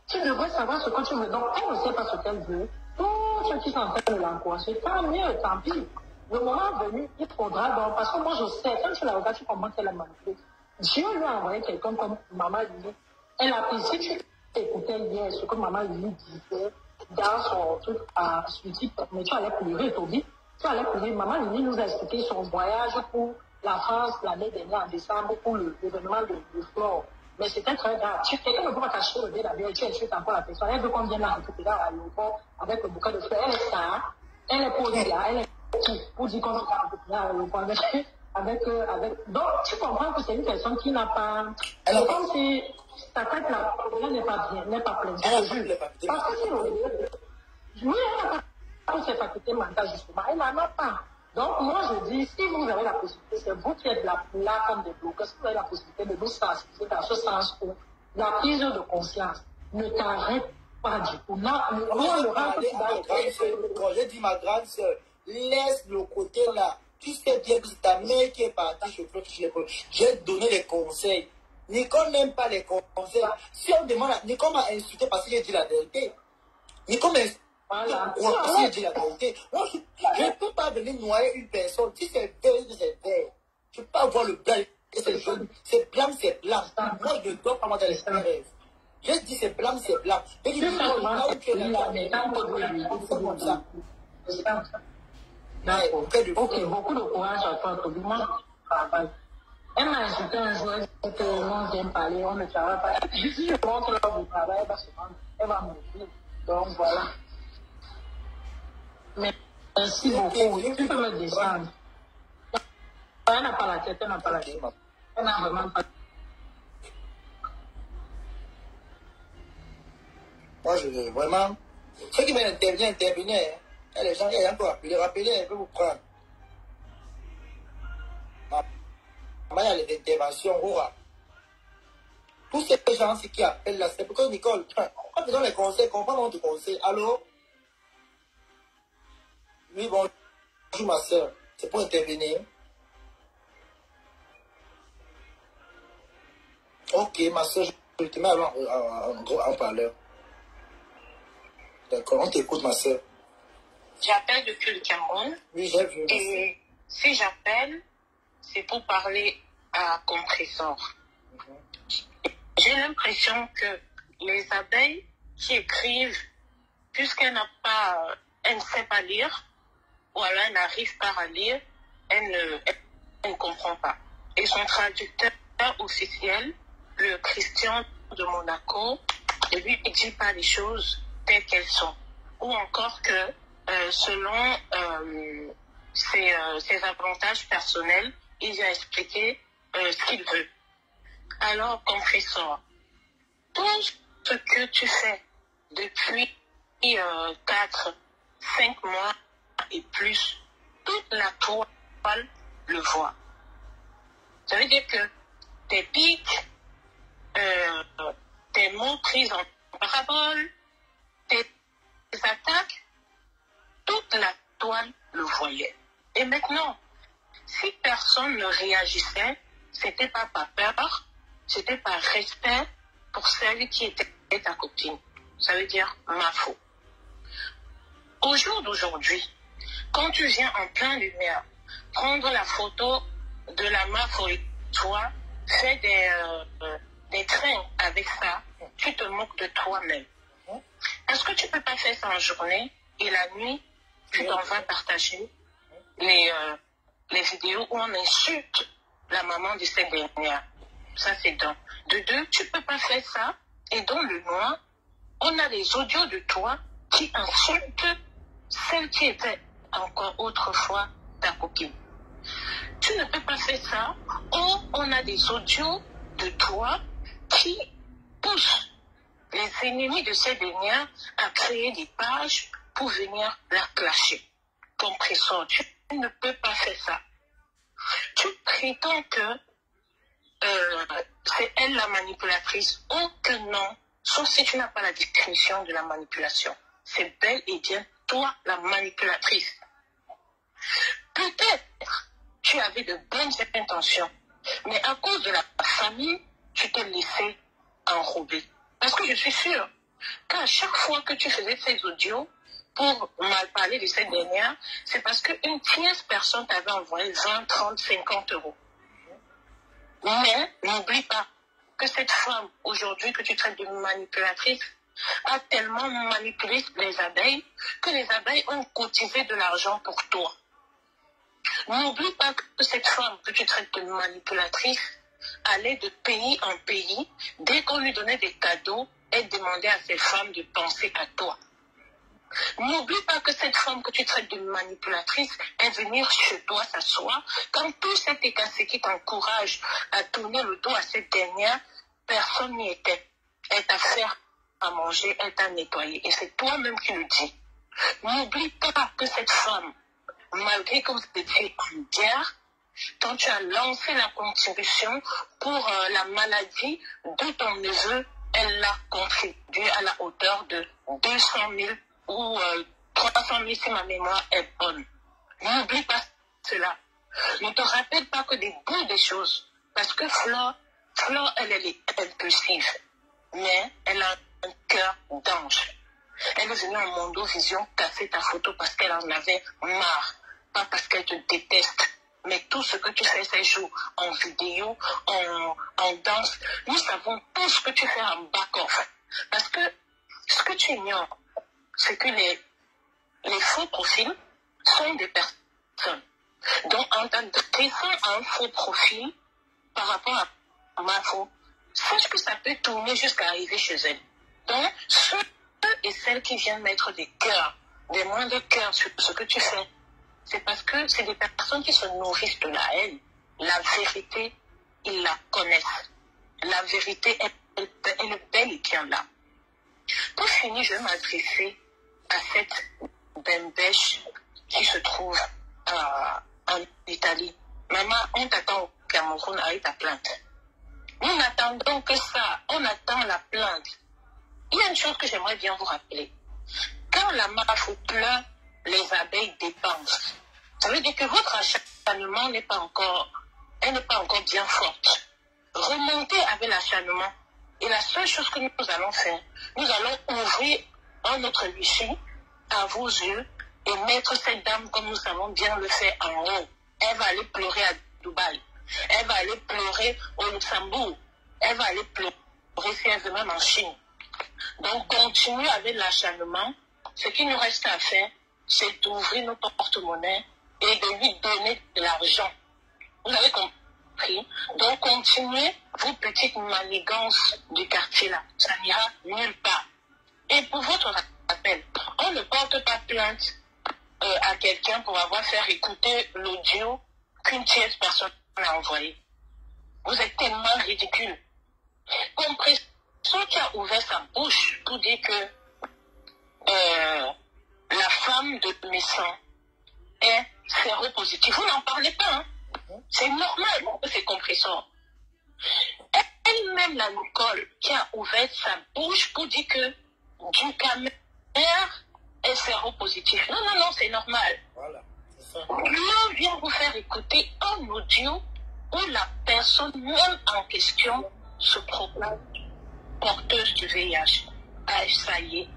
Tu devrais savoir ce que tu veux. Donc, elle ne sait pas ce qu'elle veut. Tous ceux qui sont en train de l'encourager, tant mieux, tant pis. Le moment venu, il faudra donc, parce que moi, je sais, quand tu la regardes, tu comprends qu'elle a manipulé. Dieu lui a envoyé quelqu'un comme Maman Lily. Elle a pris, si tu écoutais hier ce que Maman Lily disait dans son truc à Sweetie, mais tu allais pleurer, Toby. Tu allais pleurer. Maman Lily nous a expliqué son voyage pour la France l'année dernière en décembre pour l'événement de Flore. Mais c'était très grave. Quelqu'un ne peut pas cacher le dé d'ailleurs, tu insultes encore la personne. Elle veut qu'on vienne la récupérer à l'aéroport avec le bouquet de fleurs. Elle est ça, elle est posée là, elle est qui pour dire qu'on va la récupérer à l'aéroport avec. Donc tu comprends que c'est une personne qui n'a pas. C'est comme si ta tête là, n'est pas bien, n'est pas pleine. Parce que si oui, elle n'a pas ses facultés mentales justement. Elle n'en a pas. Donc, moi, je dis, si vous avez la possibilité, c'est vous qui êtes là comme des bloqueurs, si vous avez la possibilité de nous sensibiliser dans ce sens où la prise de conscience ne t'arrête pas du tout. Quand j'ai dit ma grande soeur, laisse le côté là. Tu sais bien que c'est ta mère qui est partie chez Flore. J'ai donné les conseils. Nicole n'aime pas les conseils. Si on demande à Nicole m'a insulté parce que j'ai dit la vérité. Nicole m'a insulté. Voilà. Si j'ai dit la vérité. Moi, je ne peux pas venir noyer une personne. Si c'est vert, c'est vert. Je ne peux pas voir le blanc et c'est jaune. C'est blanc, c'est blanc. Moi, je ne dois pas moi dans les rêves. J'ai dit c'est blanc, c'est blanc. Et je dis, là où tu es là, c'est comme ça. Ok, beaucoup de courage à toi, Toby. Moi, je travaille. Elle m'a insulté un jour, elle dit que non, j'aime parler, on ne travaille pas. Si je montre là où je travaille, elle va me dire. Donc voilà. Merci beaucoup. Tu peux me descendre. Elle n'a pas la tête, elle n'a pas la tête. Elle n'a vraiment pas. Moi, je veux vraiment... Ceux qui veulent intervenir. Hein. Les gens, il y a encore rappeler, un peu vous prendre. Il y a les interventions. Tous ces gens qui appellent là, c'est pourquoi Nicole, quand tu donnes les conseils, comprends mon conseil. Allô? Oui, bonjour ma soeur. C'est pour intervenir. Ok, ma soeur, je te mets en parleur. D'accord, on t'écoute ma soeur. J'appelle depuis le Cameroun. Oui, j'ai vu. Et si j'appelle, c'est pour parler à Compressor. J'ai l'impression que les abeilles qui écrivent, puisqu'elle ne sait pas lire, ou alors elle n'arrive pas à lire, elle ne comprend pas. Et son traducteur officiel, le Christian de Monaco, lui ne dit pas les choses telles qu'elles sont. Ou encore que selon ses avantages personnels, il a expliqué ce qu'il veut. Alors, Compressor, tout ce que tu fais depuis 4, 5 mois et plus, toute la toile le voit. Ça veut dire que tes pics, tes mots pris en parabole, tes attaques, toute la toile le voyait. Et maintenant, si personne ne réagissait, c'était pas par peur, c'était par respect pour celle qui était ta copine. Ça veut dire ma faute. Au jour d'aujourd'hui, quand tu viens en plein lumière, prendre la photo de la MAF et toi, fais des trains avec ça, tu te moques de toi-même. Est-ce que tu peux pas faire ça en journée et la nuit, tu t'en vas partager les vidéos où on insulte la maman de cette dernière? Ça, c'est d'un. De deux, tu peux pas faire ça et dans le noir, on a les audios de toi qui insultent celle qui était encore autrefois ta copine. Tu ne peux pas faire ça ou on a des audios de toi qui poussent les ennemis de cette dernière à créer des pages pour venir la clasher. Compressor, tu ne peux pas faire ça. Tu prétends que c'est elle la manipulatrice. Oh que non, sauf si tu n'as pas la définition de la manipulation. C'est bel et bien toi la manipulatrice. Peut-être tu avais de bonnes intentions, mais à cause de la famille, tu t'es laissé enrober. Parce que je suis sûre qu'à chaque fois que tu faisais ces audios pour mal parler de cette dernière, c'est parce qu'une tierce personne t'avait envoyé 20, 30, 50 euros. Mais n'oublie pas que cette femme, aujourd'hui, que tu traites de manipulatrice, a tellement manipulé les abeilles que les abeilles ont cotisé de l'argent pour toi. N'oublie pas que cette femme que tu traites de manipulatrice allait de pays en pays. Dès qu'on lui donnait des cadeaux, elle demandait à ces femmes de penser à toi. N'oublie pas que cette femme que tu traites de manipulatrice est venir chez toi s'asseoir. Quand tout cet écassé qui t'encourage à tourner le dos à cette dernière, personne n'y était. Elle t'a fait à manger, elle t'a nettoyé. Et c'est toi-même qui le dis. N'oublie pas que cette femme, malgré que vous étiez en guerre, quand tu as lancé la contribution pour la maladie de ton neveu, elle l'a contribué à la hauteur de 200 000 ou 300 000 si ma mémoire est bonne. N'oublie pas cela. Ne te rappelle pas que des bouts des choses. Parce que Flore, elle est impulsive. Mais elle a un cœur d'ange. Elle est venue en Mondo Vision casser ta photo parce qu'elle en avait marre. Pas parce qu'elle te déteste. Mais tout ce que tu fais ces jours en vidéo, en danse, nous savons tout ce que tu fais en back-off. Parce que ce que tu ignores, c'est que les faux profils sont des personnes. Donc, en t'adressant à un faux profil par rapport à ma faux, sache que ça peut tourner jusqu'à arriver chez elle. Donc, ceux et celles qui viennent mettre des cœurs, des moindres cœurs sur ce que tu fais, c'est parce que c'est des personnes qui se nourrissent de la haine. La vérité, ils la connaissent. La vérité, elle est bel et bien là. Pour finir, je vais m'adresser à cette bembèche qui se trouve en Italie. Maman, on t'attend au Cameroun avec ta plainte. Nous n'attendons que ça. On attend la plainte. Il y a une chose que j'aimerais bien vous rappeler. Quand la MAFO pleure, les abeilles dépensent. Ça veut dire que votre acharnement n'est pas encore bien forte. Remontez avec l'acharnement. Et la seule chose que nous allons faire, nous allons ouvrir un autre lycée à vos yeux et mettre cette dame comme nous savons bien le faire en haut. Elle va aller pleurer à Dubaï. Elle va aller pleurer au Luxembourg. Elle va aller pleurer si elle veut même en Chine. Donc, continuez avec l'acharnement. Ce qu'il nous reste à faire, c'est d'ouvrir nos porte-monnaies et de lui donner de l'argent. Vous avez compris? Donc, continuez vos petites manigances du quartier là. Ça n'ira nulle part. Et pour votre rappel, on ne porte pas plainte à quelqu'un pour avoir fait écouter l'audio qu'une tierce personne a envoyé. Vous êtes tellement ridicule. Compression qui a ouvert sa bouche pour dire que la femme de Messan est séropositive. Vous n'en parlez pas, hein? C'est normal que c'est compresseur. Elle-même, la Nicole, qui a ouvert sa bouche pour dire que du camère est séropositif. Non, non, non, c'est normal. Voilà, c'est ça. L'on vient vous faire écouter un audio où la personne même en question se proclame porteuse du VIH. Ah, ça y est,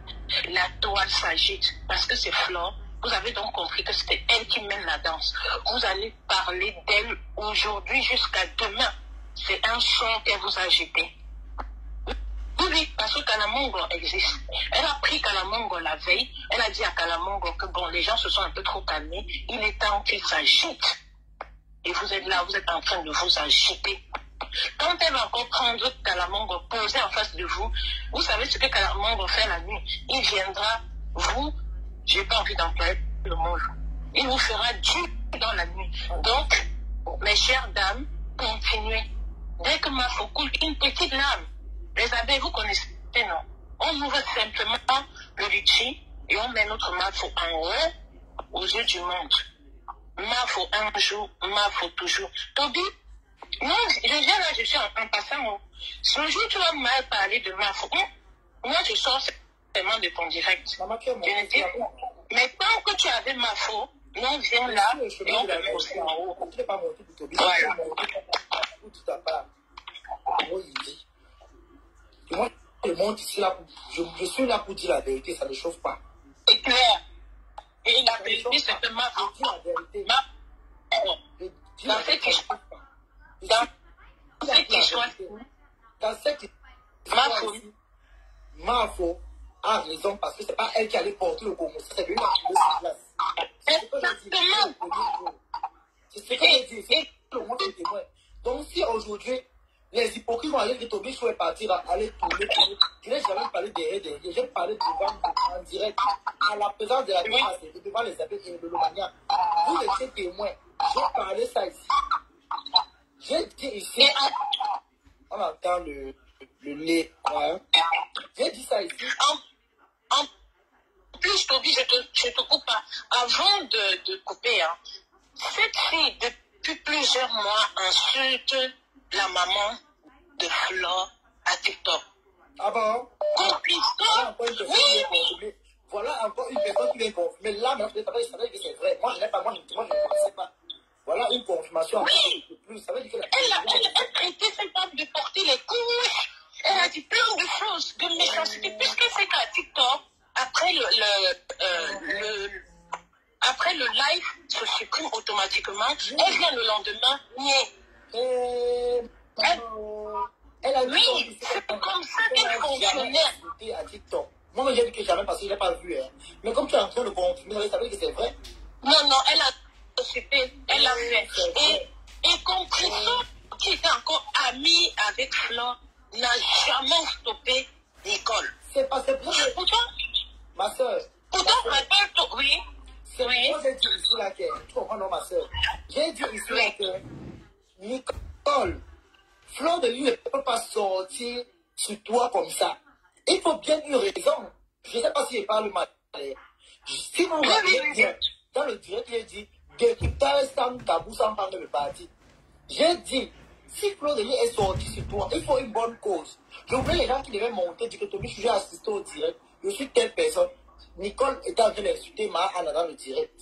la toile s'agite parce que c'est Flore. Vous avez donc compris que c'était elle qui mène la danse. Vous allez parler d'elle aujourd'hui jusqu'à demain. C'est un sort qu'elle vous a jeté. Oui, parce que Kalamongo existe. Elle a pris Kalamongo la veille. Elle a dit à Kalamongo que bon, les gens se sont un peu trop calmés. Il est temps qu'ils s'agitent. Et vous êtes là, vous êtes en train de vous agiter. Quand elle va encore prendre Kalamongo, poser en face de vous, vous savez ce que Kalamongo fait la nuit. Il viendra, vous, j'ai pas envie d'employer le mot, il vous fera du dans la nuit. Donc, mes chères dames, continuez. Dès que ma faux coule une petite lame, les abeilles, vous connaissez, non? On ouvre simplement le litchi et on met notre mafo en haut aux yeux du monde. Mafo un jour, mafo toujours. Toby, non, je viens là, je suis en passant. Ce jour, tu vas mal parler de mafo. Moi, je sors seulement de ton direct. Mais tant que tu avais mafo, on vient là et on te met aussi en haut. Tu n'es pas monté pour Toby. Voilà. Pour tout à part. Moi, il dit. Moi, je monte ici là, je suis là pour dire la vérité, ça ne chauffe pas. C'est clair. Et la vérité, c'est que ma Je dis la vérité. Dans cette histoire, dans cette histoire, Mafo a raison parce que c'est pas elle qui allait porter le Congo, c'est lui qui a trouvé sa place. C'est ce que je dis. C'est ce que je dis. C'est le monde qui témoigne. Donc si aujourd'hui, les hypocrites vont aller de Toby sur les parties, aller tourner. Je n'ai jamais parlé derrière. J'ai parlé devant, en direct, à la présence de la démocratie, devant les abeilles et le Lomania. Vous étiez témoins. J'ai parlé ça ici. J'ai dit ici. On entend le lait. Ouais. J'ai dit ça ici. En plus, Toby, je te coupe pas. Avant de couper, hein, cette fille, depuis plusieurs mois, insulte la maman de Flore à TikTok. Ah bon? Voilà encore une personne qui vient confirmer. Là, maintenant, je savais que c'est vrai. Moi, je ne connaissais pas. Voilà une confirmation. Oui. De plus. Ça veut dire que Elle a traité cette femme de porter les couches. Elle a dit plein de choses, de méchanceté, puisqu'elle sait qu'à TikTok, après le live se supprime automatiquement. Elle vient le lendemain nier. Elle a dit oui, c'est comme ça qu'elle fonctionnait. À TikTok. Moi, j'ai dit que jamais parce que je n'ai pas vu. Hein. Mais comme tu es en train de confirmer, ça veut dire que c'est vrai. Non, elle a participé, elle a fait. Et Compression, qui était encore amie avec Flore, n'a jamais stoppé Nicole. C'est pas vrai. Pourtant, ma soeur. Pourtant, rappelle-toi, oui. C'est moi j'ai dit ici là que, tu comprends, non, ma soeur. J'ai dit ici là que Nicole, Flore de lui ne peut pas sortir sur toi comme ça. Il faut bien une raison. Je ne sais pas si je parle mal. Si vous voyez bien, dans le direct, j'ai dit, décryptage sans tabou, sans parler de parti. J'ai dit, si Claude est sorti sur toi, il faut une bonne cause. Je voulais les gens qui devaient monter, dire que Toby, j'ai assisté au direct, je suis telle personne. Nicole était en train d'insulter Anna dans le direct.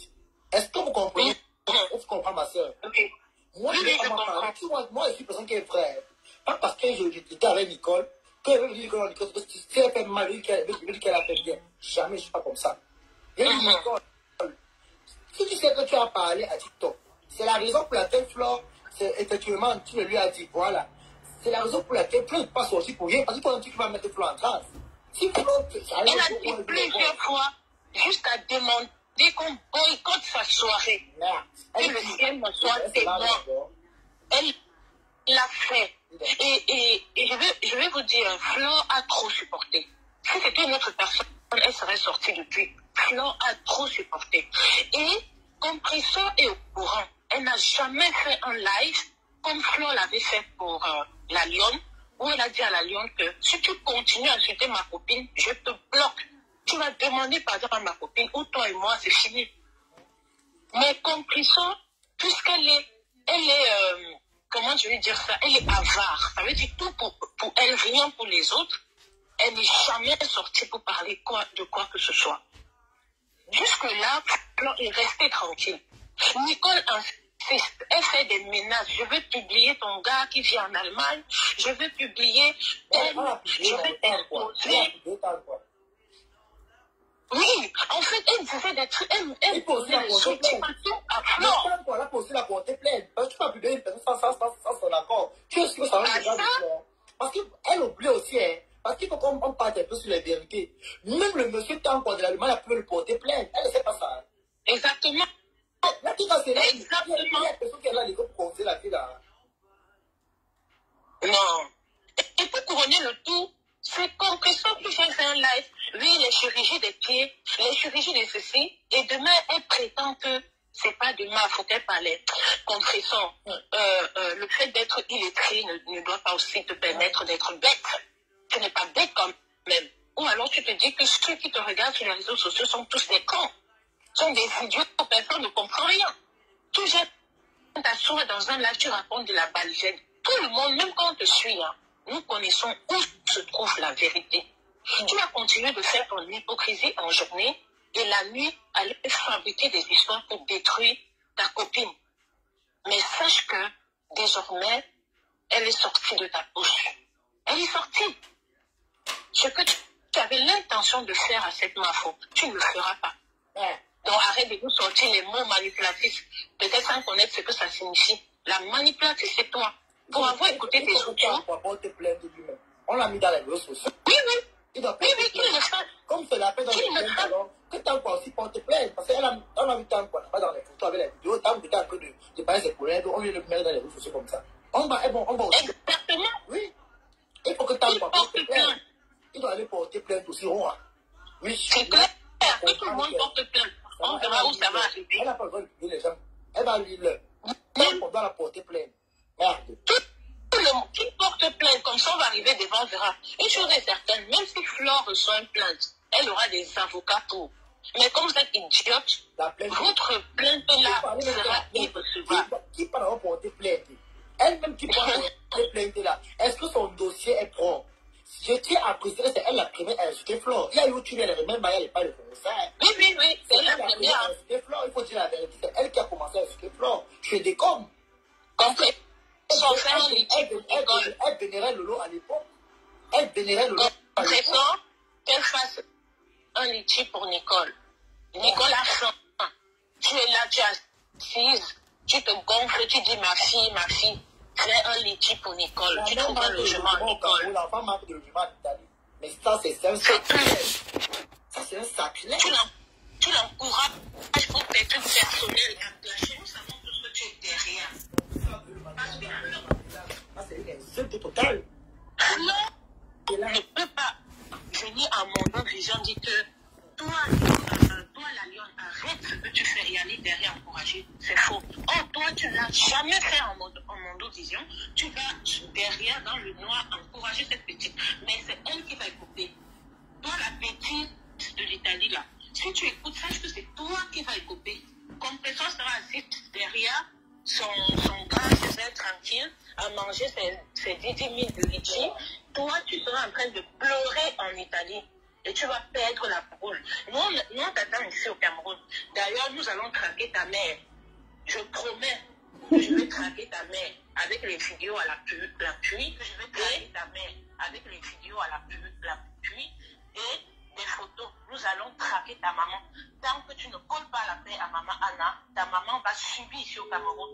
Est-ce que vous comprenez? Est-ce que vous comprenez, ma soeur? Okay. Moi, je ne vais pas parler. Moi, je suis personne qui est frère. Pas parce que j'étais avec Nicole, que je veux dire que Nicole, si elle fait mal, je veux dire qu'elle a fait bien. Jamais, je ne suis pas comme ça. J'ai dit, Nicole, si tu sais que tu as parlé à TikTok, c'est la raison pour laquelle Flore, effectivement, tu le lui as dit, voilà. C'est la raison pour laquelle Flore n'est pas sorti pour rien, parce que toi, tu vas mettre Flore en trace. Si Flore, elle a dit plusieurs fois, jusqu'à demander qu'on boycotte sa soirée. Et le ciel me soit témoin. Elle l'a fait. Et je vais vous dire, Flore a trop supporté. Si c'était une autre personne, elle serait sortie depuis. Flore a trop supporté. Et comme Christophe est au courant, elle n'a jamais fait un live comme Flore l'avait fait pour la Lionne, où elle a dit à la Lionne que si tu continues à insulter ma copine, je te bloque. Tu vas demander pardon à ma copine, ou toi et moi, c'est fini. Mais comme Christophe, puisqu'elle est, comment je vais dire ça, elle est avare. Ça veut dire tout pour elle, rien pour les autres. Elle n'est jamais sortie pour parler de quoi que ce soit. Jusque-là, Flore est restée tranquille. Nicole insiste, elle fait des menaces. Je vais publier ton gars qui vit en Allemagne. Je vais publier je vais t'imposer. Oui, en fait, elle disait des trucs. Elle posait des soutiens partout à Flore. Elle a posé la portée pleine. Parce que tu peux publier une personne sans son accord. Tu sais ce que ça va déjà dire. Parce qu'elle oublie aussi, hein. Parce qu'il faut qu'on parte un peu sur les vérités. Même le monsieur Tanko de l'Allemagne a pu le porter plainte. Elle ne sait pas ça. Exactement. Là, tout ça, c'est là. Exactement. Il y a personne qui est là, les gars, pour causer la fille là. Non. Et pour couronner le tout, c'est comme Christophe qui fait un live. Oui, les chirurgies des pieds, les chirurgies de ceci. Et demain, elle prétend que c'est pas de ma faute qu'elle parlait. Confessons, le fait d'être illettré ne doit pas aussi te permettre d'être bête. Tu n'es pas bête quand même. Ou alors tu te dis que ceux qui te regardent sur les réseaux sociaux sont tous des cons. Sont des idiots, personne ne comprend rien. Tu jettes ta sourd dans un live, tu racontes de la baligène. Tout le monde, même quand on te suit, hein, nous connaissons où se trouve la vérité. Tu vas continuer de faire ton hypocrisie en journée et la nuit, aller fabriquer des histoires pour détruire ta copine. Mais sache que, désormais, elle est sortie de ta bouche. Elle est sortie. Ce que tu avais l'intention de faire à cette mafo, tu ne le feras pas. Donc arrête de nous sortir les mots manipulatifs. Peut-être sans connaître ce que ça signifie. La manipulatrice, c'est toi. Pour avoir écouté tes audios. On l'a mis dans les réseaux sociaux. Oui, oui. Il doit oui, oui, qu'il le fasse. Comme c'est la paix dans les plaintes, alors, que Tanko aussi porte plainte. Parce qu'on a vu Tanko, pas dans les photos avec les vidéos. Tanko était en train de parler ses problèmes. On vient le mettre dans les réseaux sociaux comme ça. On va aussi. Exactement. Oui. Il faut que Tanko porte plainte. Il doit aller porter plainte aussi, Rouen. Oui. C'est clair. Que tout le monde porte plainte. On verra où ça va arriver. Elle n'a pas besoin de publier les gens. Elle va lui le. On doit la porter plainte. Merde. Tout le monde qui porte plainte, comme ça on va arriver devant, on verra. Une chose est certaine, même si Flore reçoit une plainte, elle aura des avocats pour. Mais comme vous êtes idiote, votre plainte-là sera irrecevable. Qui peut porter plainte? Elle-même qui peut porter plainte là. Est-ce que son dossier est propre? Je tiens à préciser, c'est elle la première à insulter Flore. Il y a eu tu elle même elle n'est pas le commissaire. Oui, oui, oui, c'est la première à insulter Flore. Il faut dire la vérité, c'est elle qui a commencé à insulter Flore. Je décomme. Compris. Elle vénérait Lolo à l'époque. Elle vénérait Lolo à l'époque. Qu'elle fasse un litchi pour Nicole. Nicole a faim. Tu es là, tu es assise, tu te gonfles, tu dis ma fille. Fais un litchi pour Nicole. Tu trouves un logement à Nicole. L'enfant manque de logement en Italie. Mais ça, c'est un sacrilège. Ça, c'est un sacrilège. Tu l'encourages pour tes trucs personnels. Chez nous, savons tout ce que tu es derrière. C'est une insulte totale. Non, ne peut pas venir à mon vision dit que toi, la Lionne, arrête ce que tu fais et aller derrière encourager. C'est faux. Or, toi, tu ne l'as jamais fait en mon vision. Tu vas derrière, dans le noir, encourager cette petite. Mais c'est elle qui va écouter. Toi, la petite de l'Italie, là, si tu écoutes, sache que c'est toi qui vas écouter. Comme personne sera assis derrière son gars, se fait tranquille, à manger ses 10 000 de litchi, toi, tu seras en train de pleurer en Italie. Et tu vas perdre la boule. Nous, on t'attend ici au Cameroun. D'ailleurs, nous allons traquer ta mère. Je promets que je vais traquer ta mère avec les vidéos à l'appui. Je vais traquer ta mère avec les vidéos à l'appui et des photos. Nous allons traquer ta maman. Tant que tu ne colles pas la paix à maman Anna, ta maman va subir ici au Cameroun.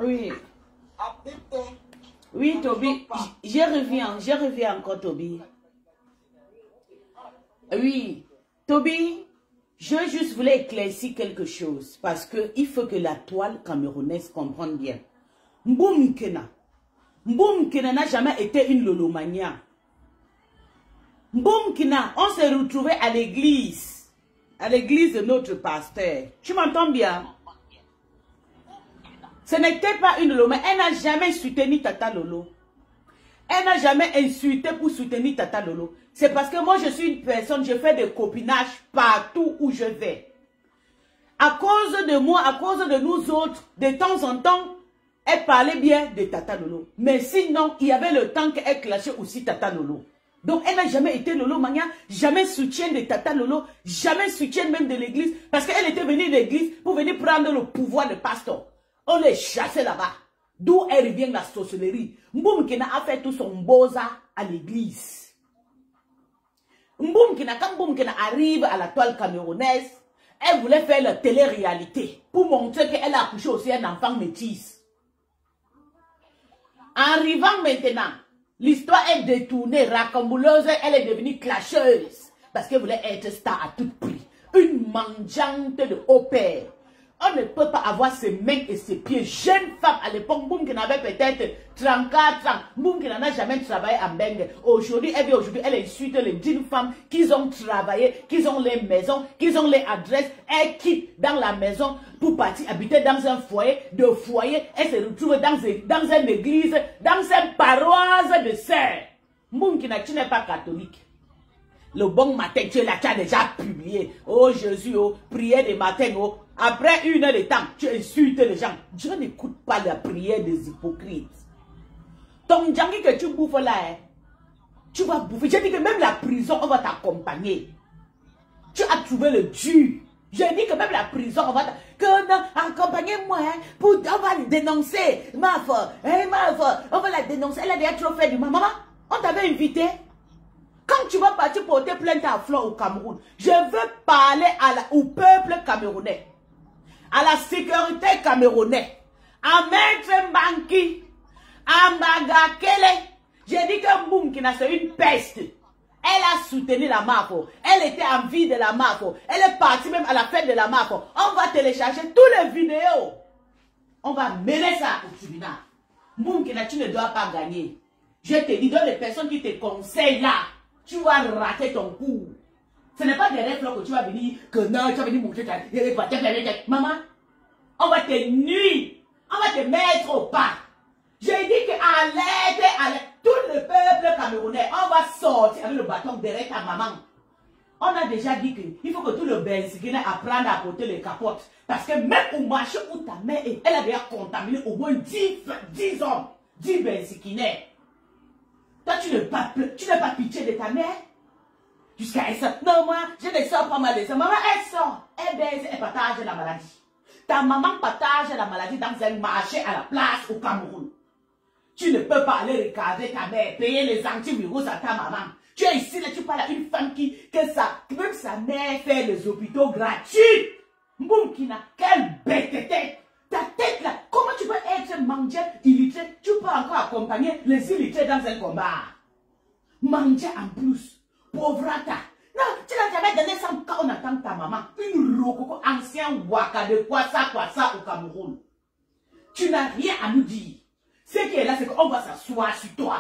Oui. Oui, Toby. Je reviens encore, Toby. Oui. Toby, je juste voulais éclaircir quelque chose. Parce qu'il faut que la toile camerounaise comprenne bien. Mboum Kena n'a jamais été une lolomania. Mboum Kena, on s'est retrouvé à l'église de notre pasteur. Tu m'entends bien? Ce n'était pas une Lolo, mais elle n'a jamais soutenu Tata Lolo. Elle n'a jamais insulté pour soutenir Tata Lolo. C'est parce que moi, je suis une personne, je fais des copinages partout où je vais. À cause de moi, à cause de nous autres, de temps en temps, elle parlait bien de Tata Lolo. Mais sinon, il y avait le temps qu'elle clashait aussi Tata Lolo. Donc, elle n'a jamais été Lolo Mania, jamais soutien de Tata Lolo, jamais soutien même de l'église, parce qu'elle était venue de l'église pour venir prendre le pouvoir de pasteur. On les chassait là-bas. D'où elle revient la sorcellerie. Mboum Kena a fait tout son boza à l'église. Mboum Kena, quand Mboum Kena arrive à la toile camerounaise, elle voulait faire la télé-réalité pour montrer qu'elle a accouché aussi un enfant métis. En arrivant maintenant, l'histoire est détournée, racambuleuse, elle est devenue clasheuse. Parce qu'elle voulait être star à tout prix. Une mangeante de haut père. On ne peut pas avoir ses mains et ses pieds. Jeune femme à l'époque, Mboum qui avait peut-être 34 ans. Mboum qui n'a jamais travaillé à Mbengue. Aujourd'hui, elle insulte les jeunes femmes qui ont travaillé, qui ont les maisons, qui ont les adresses. Elle quitte dans la maison pour partir habiter dans un foyer. De foyer, elle se retrouve dans une église, dans une paroisse de sœurs. Mboum qui tu n'es pas catholique. Le bon matin, tu es là, tu as déjà publié. Oh Jésus, oh, prière de matin, oh. Après 1 heure de temps, tu insultes les gens. Dieu n'écoute pas la prière des hypocrites. Ton djangi que tu bouffes là, hein, tu vas bouffer. J'ai dit que même la prison, on va t'accompagner. Tu as trouvé le dur. J'ai dit que même la prison, on va accompagner-moi, hein, on va le dénoncer. Ma on va la dénoncer. Elle a déjà trop fait du maman. On t'avait invité. Quand tu vas partir porter plainte à Flore au Cameroun, je veux parler au peuple camerounais, à la sécurité camerounaise, à Maître Mbanki, à Mbagakele. J'ai dit que Mboum Kena c'est une peste. Elle a soutenu la Mafo. Elle était en vie de la Mafo. Elle est partie même à la fête de la Mafo. On va télécharger toutes les vidéos. On va mêler ça au tribunal. Mboum Kena, tu ne dois pas gagner. Je te dis, dans les personnes qui te conseillent là, tu vas rater ton coup. Ce n'est pas des rêves que tu vas venir, que non, tu vas venir montrer ta... Maman, on va te nuire. On va te mettre au pas. J'ai dit que à l'aide, tout le peuple camerounais, on va sortir avec le bâton derrière ta maman. On a déjà dit qu'il faut que tout le Bensikine apprenne à porter les capotes. Parce que même au marché où ta mère est, elle a déjà contaminé au moins 10 hommes, 10 Bensikine. Toi, tu n'as pas pitié de ta mère. Jusqu'à elle sort. Non, moi, je ne sors pas mal de ça. Maman, elle sort. Elle baise, elle partage la maladie. Ta maman partage la maladie dans un marché à la place au Cameroun. Tu ne peux pas aller regarder ta mère, payer les antivirus à ta maman. Tu es ici, là, tu parles à une femme qui même sa mère fait les hôpitaux gratuits. Mboumkina, quelle bête tête. Ta tête là, comment tu peux être mangé illettré? Tu peux encore accompagner les illettrés dans un combat. Manger en plus. Pauvrata. Non, tu n'as jamais donné ça quand on attend ta maman. Une rococo ancien waka de quoi ça au Cameroun. Tu n'as rien à nous dire. Ce qui est là, c'est qu'on va s'asseoir sur toi.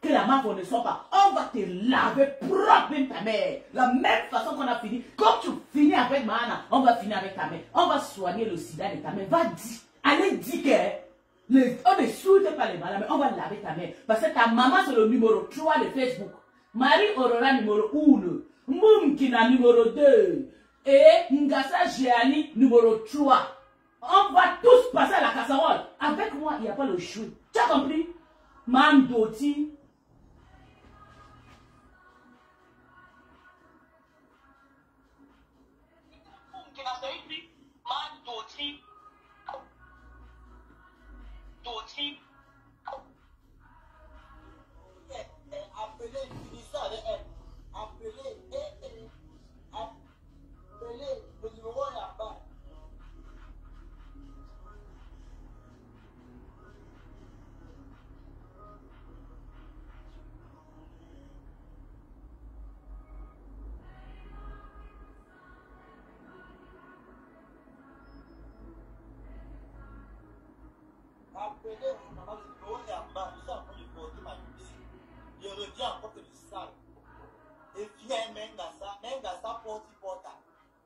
Que la main ne soit pas. On va te laver propre même ta mère. La même façon qu'on a fini. Comme tu finis avec Mana, on va finir avec ta mère. On va soigner le sida de ta mère. Va dire. Allez dire que on ne souhaite pas les malades, mais on va laver ta mère. Parce que ta maman, c'est le numéro 3 de Facebook. Marie Aurora, numéro 1. Mumkina, numéro 2. Et Ngasa Gianni, numéro 3. On va tous passer à la casserole. Avec moi, il n'y a pas le chou. Tu as compris? Mandoti. Appelez, finissez avec elle. Appelez le numéro est là-bas. Appelez, maman, le numéro est là-bas. Je suis en train de porter ma musique. Je reviens encore que du sale. Et viens, même dans ça, porte.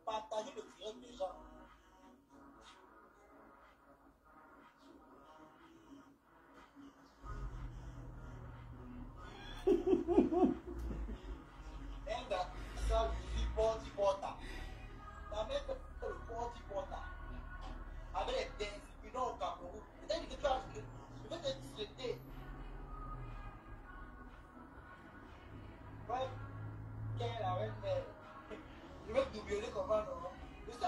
Partagez le direct des gens. Même dans ça, porte. La même que le porte. Avec les disciplinants au Cameroun. Peut-être que tu as. Je vais te discuter. Ouais. Quelle avec je vais te doubler comment non? Je dis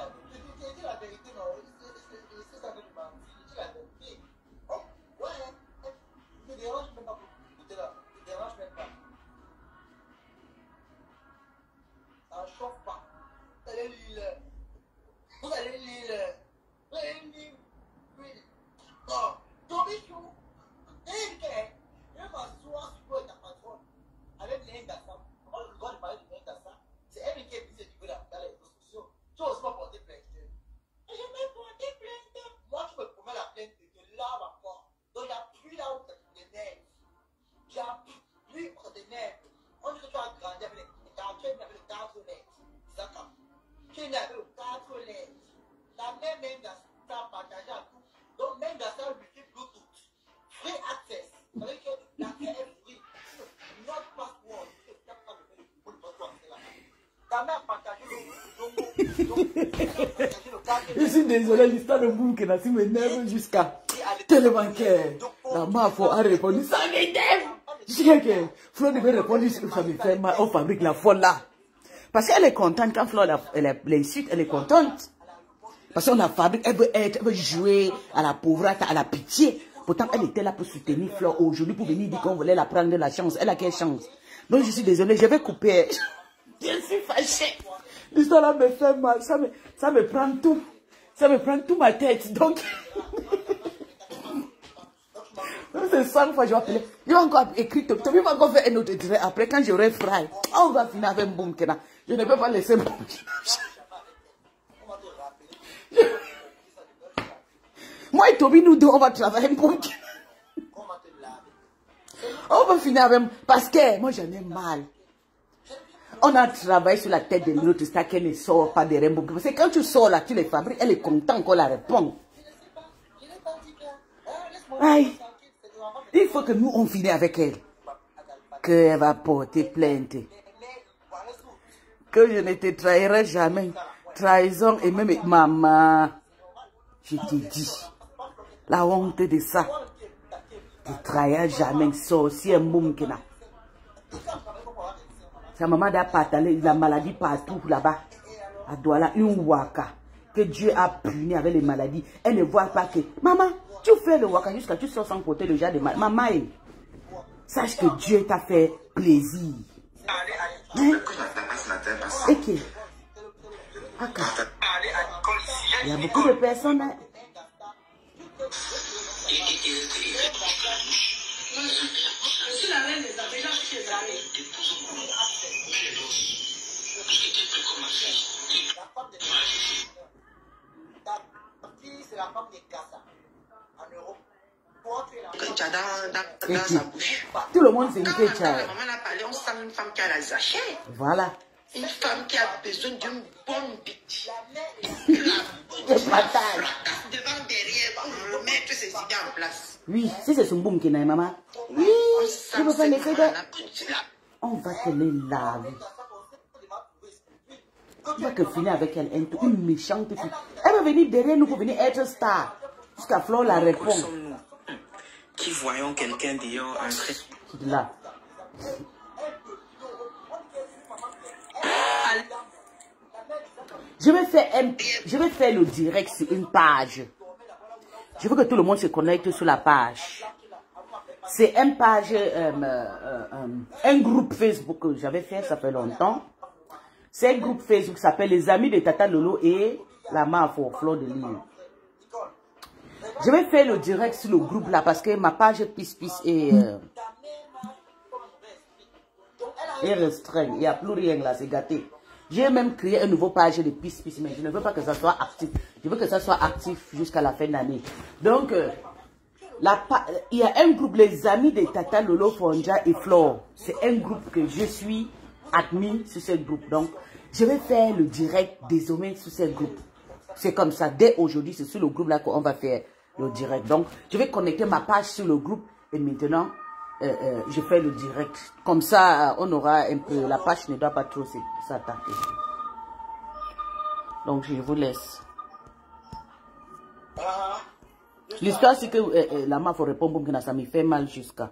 la vérité, non? C'est ça que tu m'as dit. Je dis la vérité. Oh, ouais. Ne dérange même pas pour écouter là. Ne dérange même pas. Ça ne chauffe pas. Vous allez lire. Oui. Non. Tombez chou. Et je m'assois sur ta patronne. Avec les Ngassa. On a le droit de parler de Ngassa. C'est elle qui est mise du coup dans les discussions. Tu n'oses pas porter plainte. Je vais porter plainte. Moi, tu me promets la plainte de lave à moi. Donc, il n'y a plus là où tu as des nerfs. Il n'y a plus où tu as des nerfs. On dit que tu as grandi avec les 4 lettres. C'est ça. Tu es né avec les 4 lettres. La même Ngassa t'a partagé à tout. Donc, Ngassa a multiplié Bluetooth. Free access. Ça veut dire que la clé est free. Not password. Ta mère partagé le Je suis désolé, l'histoire de Mboumkina m'énerve jusqu'à tellement que la mère faut répondre. Ça m'énerve. Je sais que Flo devait répondre, ça me fait mal. On fabrique la folle là. Parce qu'elle est contente. Quand Flo l'insulte, elle est contente. Parce qu'on la fabrique, elle veut jouer à la pauvreté, à la pitié. Pourtant, elle était là pour soutenir Flo aujourd'hui, pour venir dire qu'on voulait la prendre de la chance. Elle a quelle chance? Donc, je suis désolée, je vais couper. Je suis fâchée. L'histoire là me fait mal. Ça me prend tout. Ça me prend toute ma tête. Donc, c'est 100 fois que je vais appeler. Je vais encore écrire. Tu vas encore faire un autre trait. Après, quand j'aurai fry, on va finir avec Mboumkina. Je ne peux pas laisser Mboumkina. Moi et Toby, nous deux, on va travailler Mboumkina. On va finir avec... Parce que moi, j'en ai mal. On a travaillé sur la tête de l'autre, c'est qu'elle ne sort pas des Rainbow. Parce que quand tu sors là, tu les fabriques, elle est contente qu'on la réponde. Aïe. Il faut que nous, on finisse avec elle. Qu'elle va porter plainte. Que je ne te trahirai jamais. Trahison et même maman. Je te dis. La honte de ça. Tu ne trahiras jamais. Sorcier Mboumkina. Sa maman a partagé la maladie partout là-bas. À Douala, une waka. que Dieu a puni avec les maladies. Elle ne voit pas que, maman, tu fais le waka jusqu'à tu sors sans porter le genre de mal. Maman, sache que Dieu t'a fait plaisir. Hein? Ok. Il y a beaucoup de personnes. Hein? C'est la femme des Gaza en Europe. Dans sa bouche. Tout le monde sait que Quand la maman a parlé, on sent une femme qui a la zaché. Voilà. Une femme qui a besoin d'une bonne bite. Le partage. Devant, derrière, pour remettre ses idées en place. Oui, si c'est son boum qui n'a maman. Oui, tu peux faire l'effet de... On va te les laver. On va que finir avec elle, une méchante fille. Elle va venir derrière nous pour venir être star. Jusqu'à Flore la répond. Qui voyons quelqu'un dehors entrer. Là. Je vais faire le direct sur une page. Je veux que tout le monde se connecte sur la page. C'est une page, un groupe Facebook que j'avais fait, ça fait longtemps. C'est un groupe Facebook qui s'appelle Les Amis de Tata Lolo et la Mafo Flore de Lille. Je vais faire le direct sur le groupe là parce que ma page Pis est restreinte. Il n'y a plus rien là, c'est gâté. J'ai même créé une nouvelle page de Pis, mais je ne veux pas que ça soit actif. Je veux que ça soit actif jusqu'à la fin de l'année. Donc, il y a un groupe, Les Amis de Tata Lolo, Fonja et Flore. C'est un groupe que je suis admis sur ce groupe. Donc, je vais faire le direct désormais sur ce groupe. C'est comme ça. Dès aujourd'hui, c'est sur le groupe là qu'on va faire le direct. Donc, je vais connecter ma page sur le groupe et maintenant, je fais le direct. Comme ça, on aura un peu... La page ne doit pas trop s'attaquer. Donc, je vous laisse. L'histoire, c'est que la main faut répondre, ça me fait mal jusqu'à...